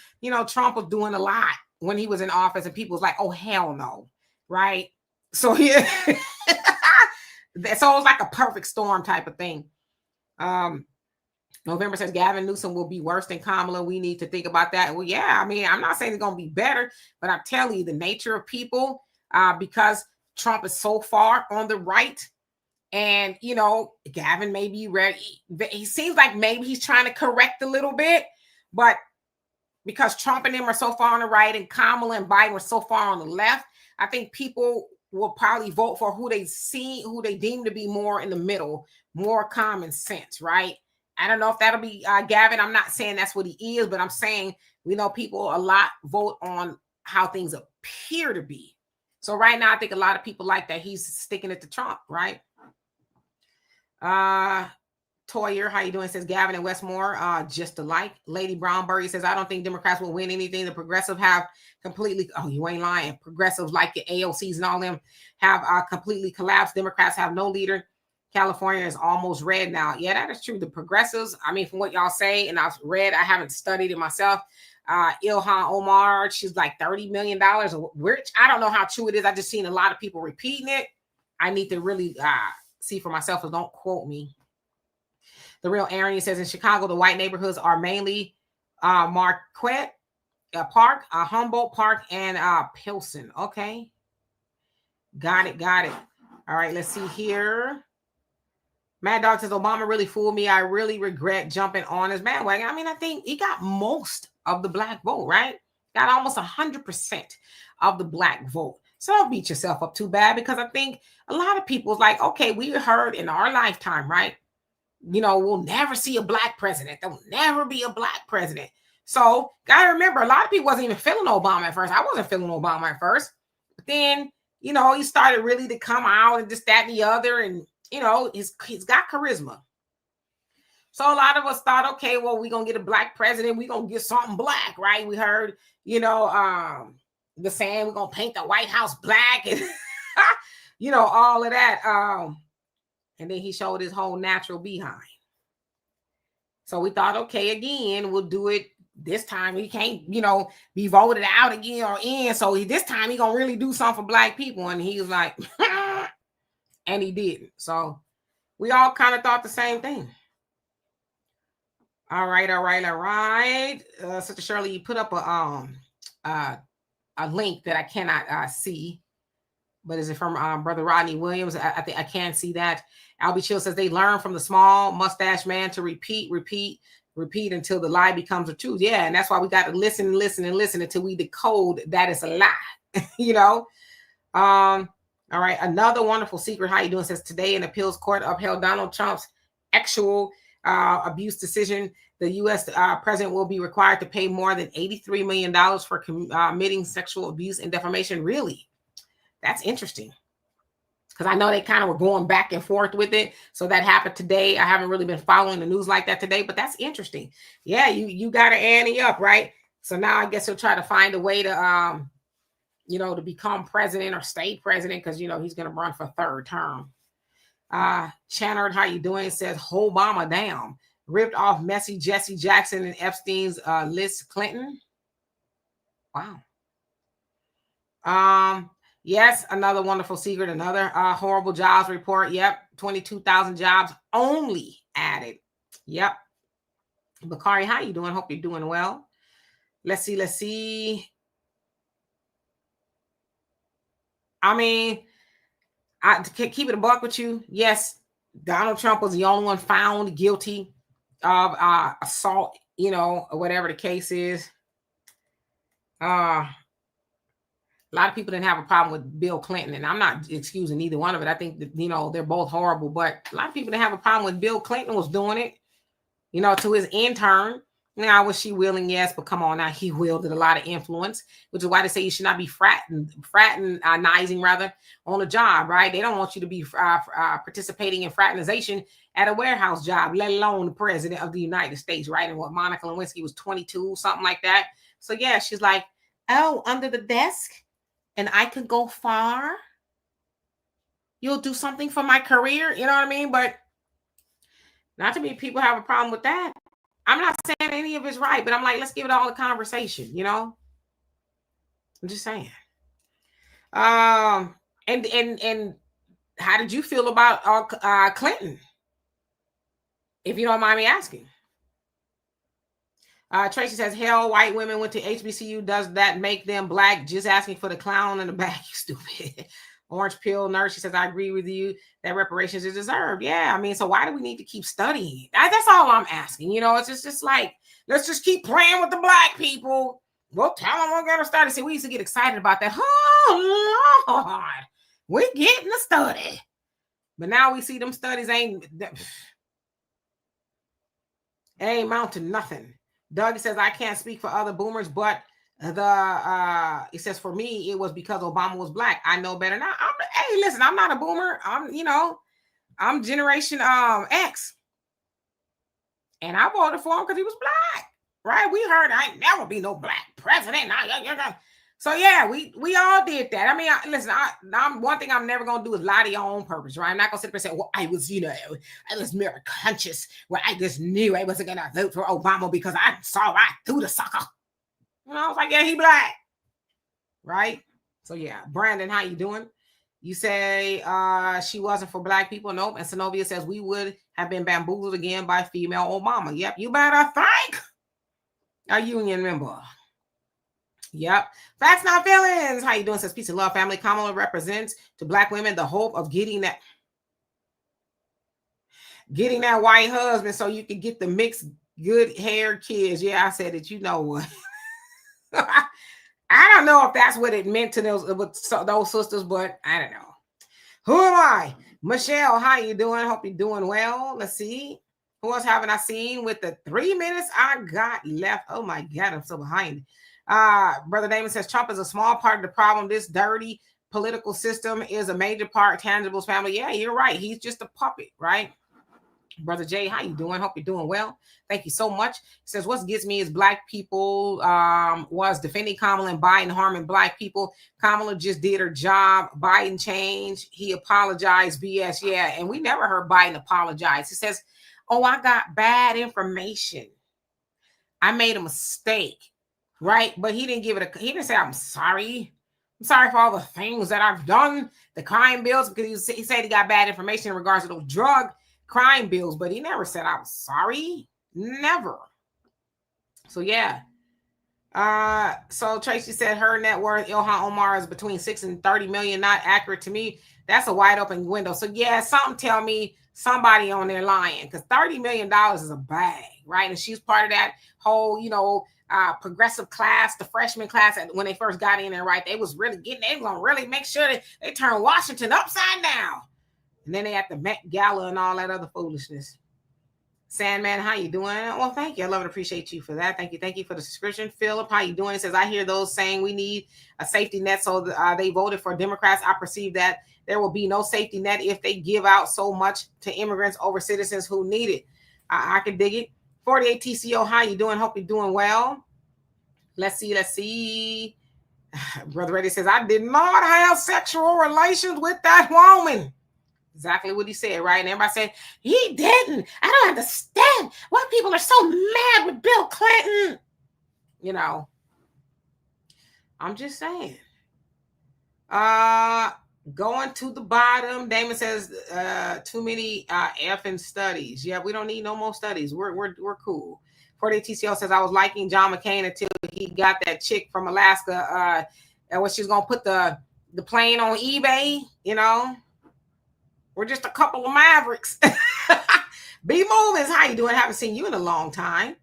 Trump was doing a lot when he was in office and people was like, oh, hell no, right? So, yeah. So it was like a perfect storm type of thing. November says Gavin Newsom will be worse than Kamala. We need to think about that. Well, yeah, I mean, I'm not saying it's going to be better, but I'm telling you the nature of people, because Trump is so far on the right, and, Gavin may be ready. He seems like maybe he's trying to correct a little bit, but because Trump and him are so far on the right and Kamala and Biden were so far on the left, I think people will probably vote for who they deem to be more in the middle, more common sense, right? I don't know if that'll be Gavin. I'm not saying that's what he is, but I'm saying we know people a lot vote on how things appear to be. So right now, I think a lot of people like that he's sticking it to Trump, right? Toyer, how you doing? Says Gavin and Wes Moore, just alike. Lady Brownberry says, I don't think Democrats will win anything. The progressive have completely, oh, you ain't lying. Progressives like the AOCs and all them have completely collapsed. Democrats have no leader. California is almost red now. Yeah, that is true. The progressives, I mean, from what y'all say, and I've read, I haven't studied it myself. Ilhan Omar, she's like $30 million, which I don't know how true it is. I just seen a lot of people repeating it. I need to really see for myself, so don't quote me. The real Arian says in Chicago, the white neighborhoods are mainly Marquette Park, Humboldt Park, and Pilsen. Okay. Got it. All right, let's see here. Mad Dog says, Obama really fooled me. I really regret jumping on his bandwagon. I mean, I think he got most of the black vote, right? Got almost 100% of the black vote. So don't beat yourself up too bad, because I think a lot of people is like, okay, we heard in our lifetime, right? We'll never see a black president. There will never be a black president. So gotta remember, a lot of people wasn't even feeling Obama at first. I wasn't feeling Obama at first. But then, he started really to come out and this, that, and the other. And, he's got charisma. So a lot of us thought, okay, well, we're going to get a black president. We're going to get something black, right? We heard, the saying, we're going to paint the White House black and, all of that. And then he showed his whole natural behind. So we thought, okay, again, we'll do it this time. He can't, be voted out again or in. So this time he's going to really do something for black people. And he was like, and he didn't. So we all kind of thought the same thing. All right. Sister Shirley, you put up a link that I cannot see. But is it from Brother Rodney Williams? I think I can see that. Albie Chill says they learn from the small mustache man to repeat until the lie becomes the truth. Yeah, and that's why we got to listen until we decode that it's a lie. All right, another wonderful secret. How you doing? Says today an appeals court upheld Donald Trump's actual abuse decision. The U.S. President will be required to pay more than $83 million for committing sexual abuse and defamation. Really? That's interesting, because I know they kind of were going back and forth with it. So that happened today. I haven't really been following the news like that today, but that's interesting. Yeah, you got to ante up, right? So now I guess he'll try to find a way to, to become president or stay president, because, he's going to run for 3rd term. Channard, how you doing? Says, Obama down. Ripped off messy Jesse Jackson and Epstein's Liz Clinton. Wow. Yes, another wonderful secret, another horrible jobs report. Yep, 22,000 jobs only added. Yep. Bakari, how you doing? Hope you're doing well. Let's see. I mean, I keep it a buck with you. Yes, Donald Trump was the only one found guilty of assault, or whatever the case is. A lot of people didn't have a problem with Bill Clinton, and I'm not excusing either one of it. I think that, they're both horrible, but a lot of people didn't have a problem with Bill Clinton was doing it. to his intern. Now, was she willing? Yes, but come on now, he wielded a lot of influence, which is why they say you should not be fraternizing rather on a job, right? They don't want you to be participating in fraternization at a warehouse job, let alone the president of the United States, right? And what Monica Lewinsky was 22, something like that. So yeah, she's like, oh, under the desk, and I could go far. You'll do something for my career, you know what I mean? But not too many people have a problem with that. I'm not saying any of it's right, but I'm like, let's give it all a conversation, I'm just saying. And how did you feel about Clinton? If you don't mind me asking. Tracy says, hell, white women went to HBCU. Does that make them black? Just asking for the clown in the back, you stupid. Orange pill nurse, she says, I agree with you that reparations is deserved. Yeah, I mean, so why do we need to keep studying? That's all I'm asking. It's just like, let's just keep playing with the black people. We'll tell them we're going to study. See, we used to get excited about that. Oh, Lord, we're getting to study. But now we see them studies ain't amount to nothing. Doug says, I can't speak for other boomers, but it says, for me, it was because Obama was black. I know better now. Hey, listen, I'm not a boomer. I'm Generation X. And I voted for him because he was black, right? We heard I ain't never be no black president. So yeah, we all did that. I mean, listen, I'm one thing I'm never gonna do is lie to your own purpose, right? I'm not gonna sit there and say, well, I was mere conscious where I just knew I wasn't gonna vote for Obama because I saw right through the sucker. I was like, yeah, he black, right? So yeah, Brandon, how you doing? You say she wasn't for black people. Nope. And Synovia says we would have been bamboozled again by female Obama. Yep, you better thank a union member. Yep. Facts, not feelings. How you doing? Says peace and love, family. Kamala represents to black women the hope of getting that white husband so you can get the mixed good hair kids. Yeah, I said it. You know what? I don't know if that's what it meant to those sisters, but I don't know. Who am I? Michelle, how you doing? Hope you're doing well. Let's see. Who else haven't I seen with the 3 minutes I got left? Oh my God, I'm so behind. Brother Damon says Trump is a small part of the problem. This dirty political system is a major part. Tangible's family. Yeah, you're right. He's just a puppet, right? Brother Jay, how you doing? Hope you're doing well. Thank you so much. He says, what gets me is black people was defending Kamala and Biden harming black people. Kamala just did her job. Biden changed. He apologized. BS. Yeah. And we never heard Biden apologize. He says, oh, I got bad information. I made a mistake. Right. But he didn't he didn't say, I'm sorry. I'm sorry for all the things that I've done. The crime bills, because he said he got bad information in regards to those drug crime bills, but he never said I was sorry. Never. So yeah. So Tracy said her net worth, Ilhan Omar, is between 6 and 30 million. Not accurate to me. That's a wide open window. So yeah, something tell me somebody on there lying, because $30 million is a bag, right? And she's part of that whole, progressive class, the freshman class, when they first got in there, right? They was really they were gonna really make sure that they turn Washington upside down. And then they had the Met Gala and all that other foolishness. Sandman, how you doing? Well, thank you. I love and appreciate you for that. Thank you. Thank you for the subscription. Philip, how you doing? He says, I hear those saying we need a safety net, so they voted for Democrats. I perceive that there will be no safety net if they give out so much to immigrants over citizens who need it. I can dig it. 48 TCO, how you doing? Hope you're doing well. Let's see. Brother Reddy says, I did not have sexual relations with that woman. Exactly what he said, right? And everybody said, he didn't. I don't understand why people are so mad with Bill Clinton. I'm just saying. Going to the bottom, Damon says, too many effing studies. Yeah, we don't need no more studies. We're cool. 48 TCO says, I was liking John McCain until he got that chick from Alaska. And when she's going to put the plane on eBay, We're just a couple of mavericks. B Movins, how you doing? Haven't seen you in a long time.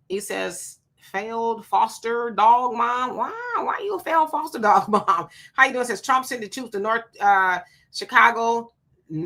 He says, failed foster dog mom. Wow, why you a failed foster dog mom? How you doing? Says Trump sent the troops to North Chicago.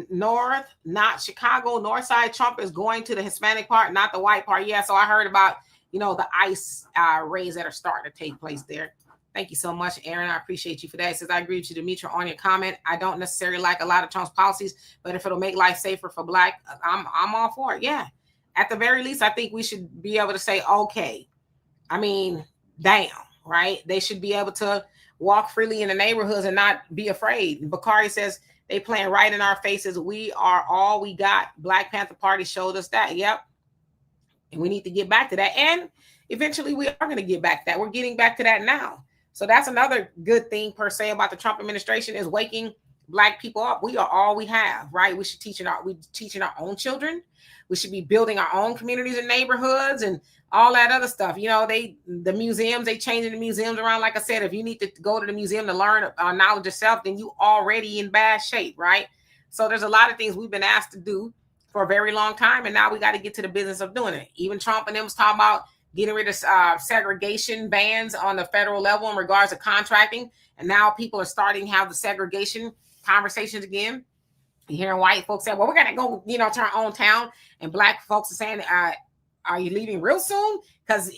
North, not Chicago, North side. Trump is going to the Hispanic part, not the white part. Yeah, so I heard about, the ICE raids that are starting to take place there. Thank you so much, Aaron. I appreciate you for that. It says, I agree with you, Demetra, on your comment. I don't necessarily like a lot of Trump's policies, but if it'll make life safer for Black, I'm all for it. Yeah. At the very least, I think we should be able to say, okay, I mean, damn, right? They should be able to walk freely in the neighborhoods and not be afraid. Bakari says, they playing right in our faces. We are all we got. Black Panther Party showed us that. Yep. And we need to get back to that. And eventually we are going to get back to that. We're getting back to that now. So that's another good thing per se about the Trump administration is waking Black people up. We are all we have, right? We should teaching our own children. We should be building our own communities and neighborhoods and all that other stuff. The museums, they changing the museums around. Like I said, if you need to go to the museum to learn knowledge yourself, then you already in bad shape, right? So there's a lot of things we've been asked to do for a very long time. And now we got to get to the business of doing it. Even Trump and them was talking about getting rid of segregation bans on the federal level in regards to contracting. And now people are starting to have the segregation conversations again. You're hearing white folks say, well, we're going to go, to our own town. And Black folks are saying, are you leaving real soon? Because,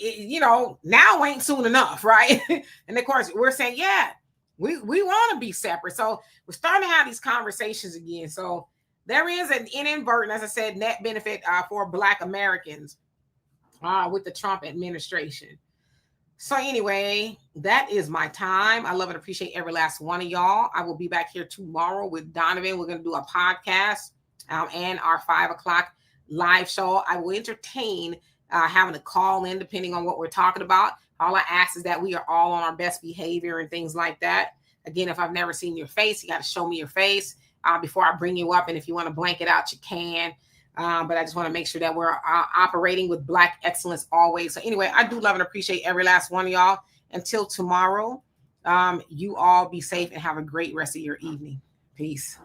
now ain't soon enough, right? And of course, we're saying, yeah, we want to be separate. So we're starting to have these conversations again. So there is an inadvertent, as I said, net benefit for Black Americans with the Trump administration. So anyway, that is my time. I love and appreciate every last one of y'all. I will be back here tomorrow with Donovan. We're going to do a podcast and our 5:00 live show. I will entertain having a call in depending on what we're talking about. All I ask is that we are all on our best behavior and things like that. Again, if I've never seen your face, you got to show me your face before I bring you up. And if you want to blank it out, you can. But I just want to make sure that we're operating with Black excellence always. So anyway, I do love and appreciate every last one of y'all. Until tomorrow, you all be safe and have a great rest of your evening. Peace.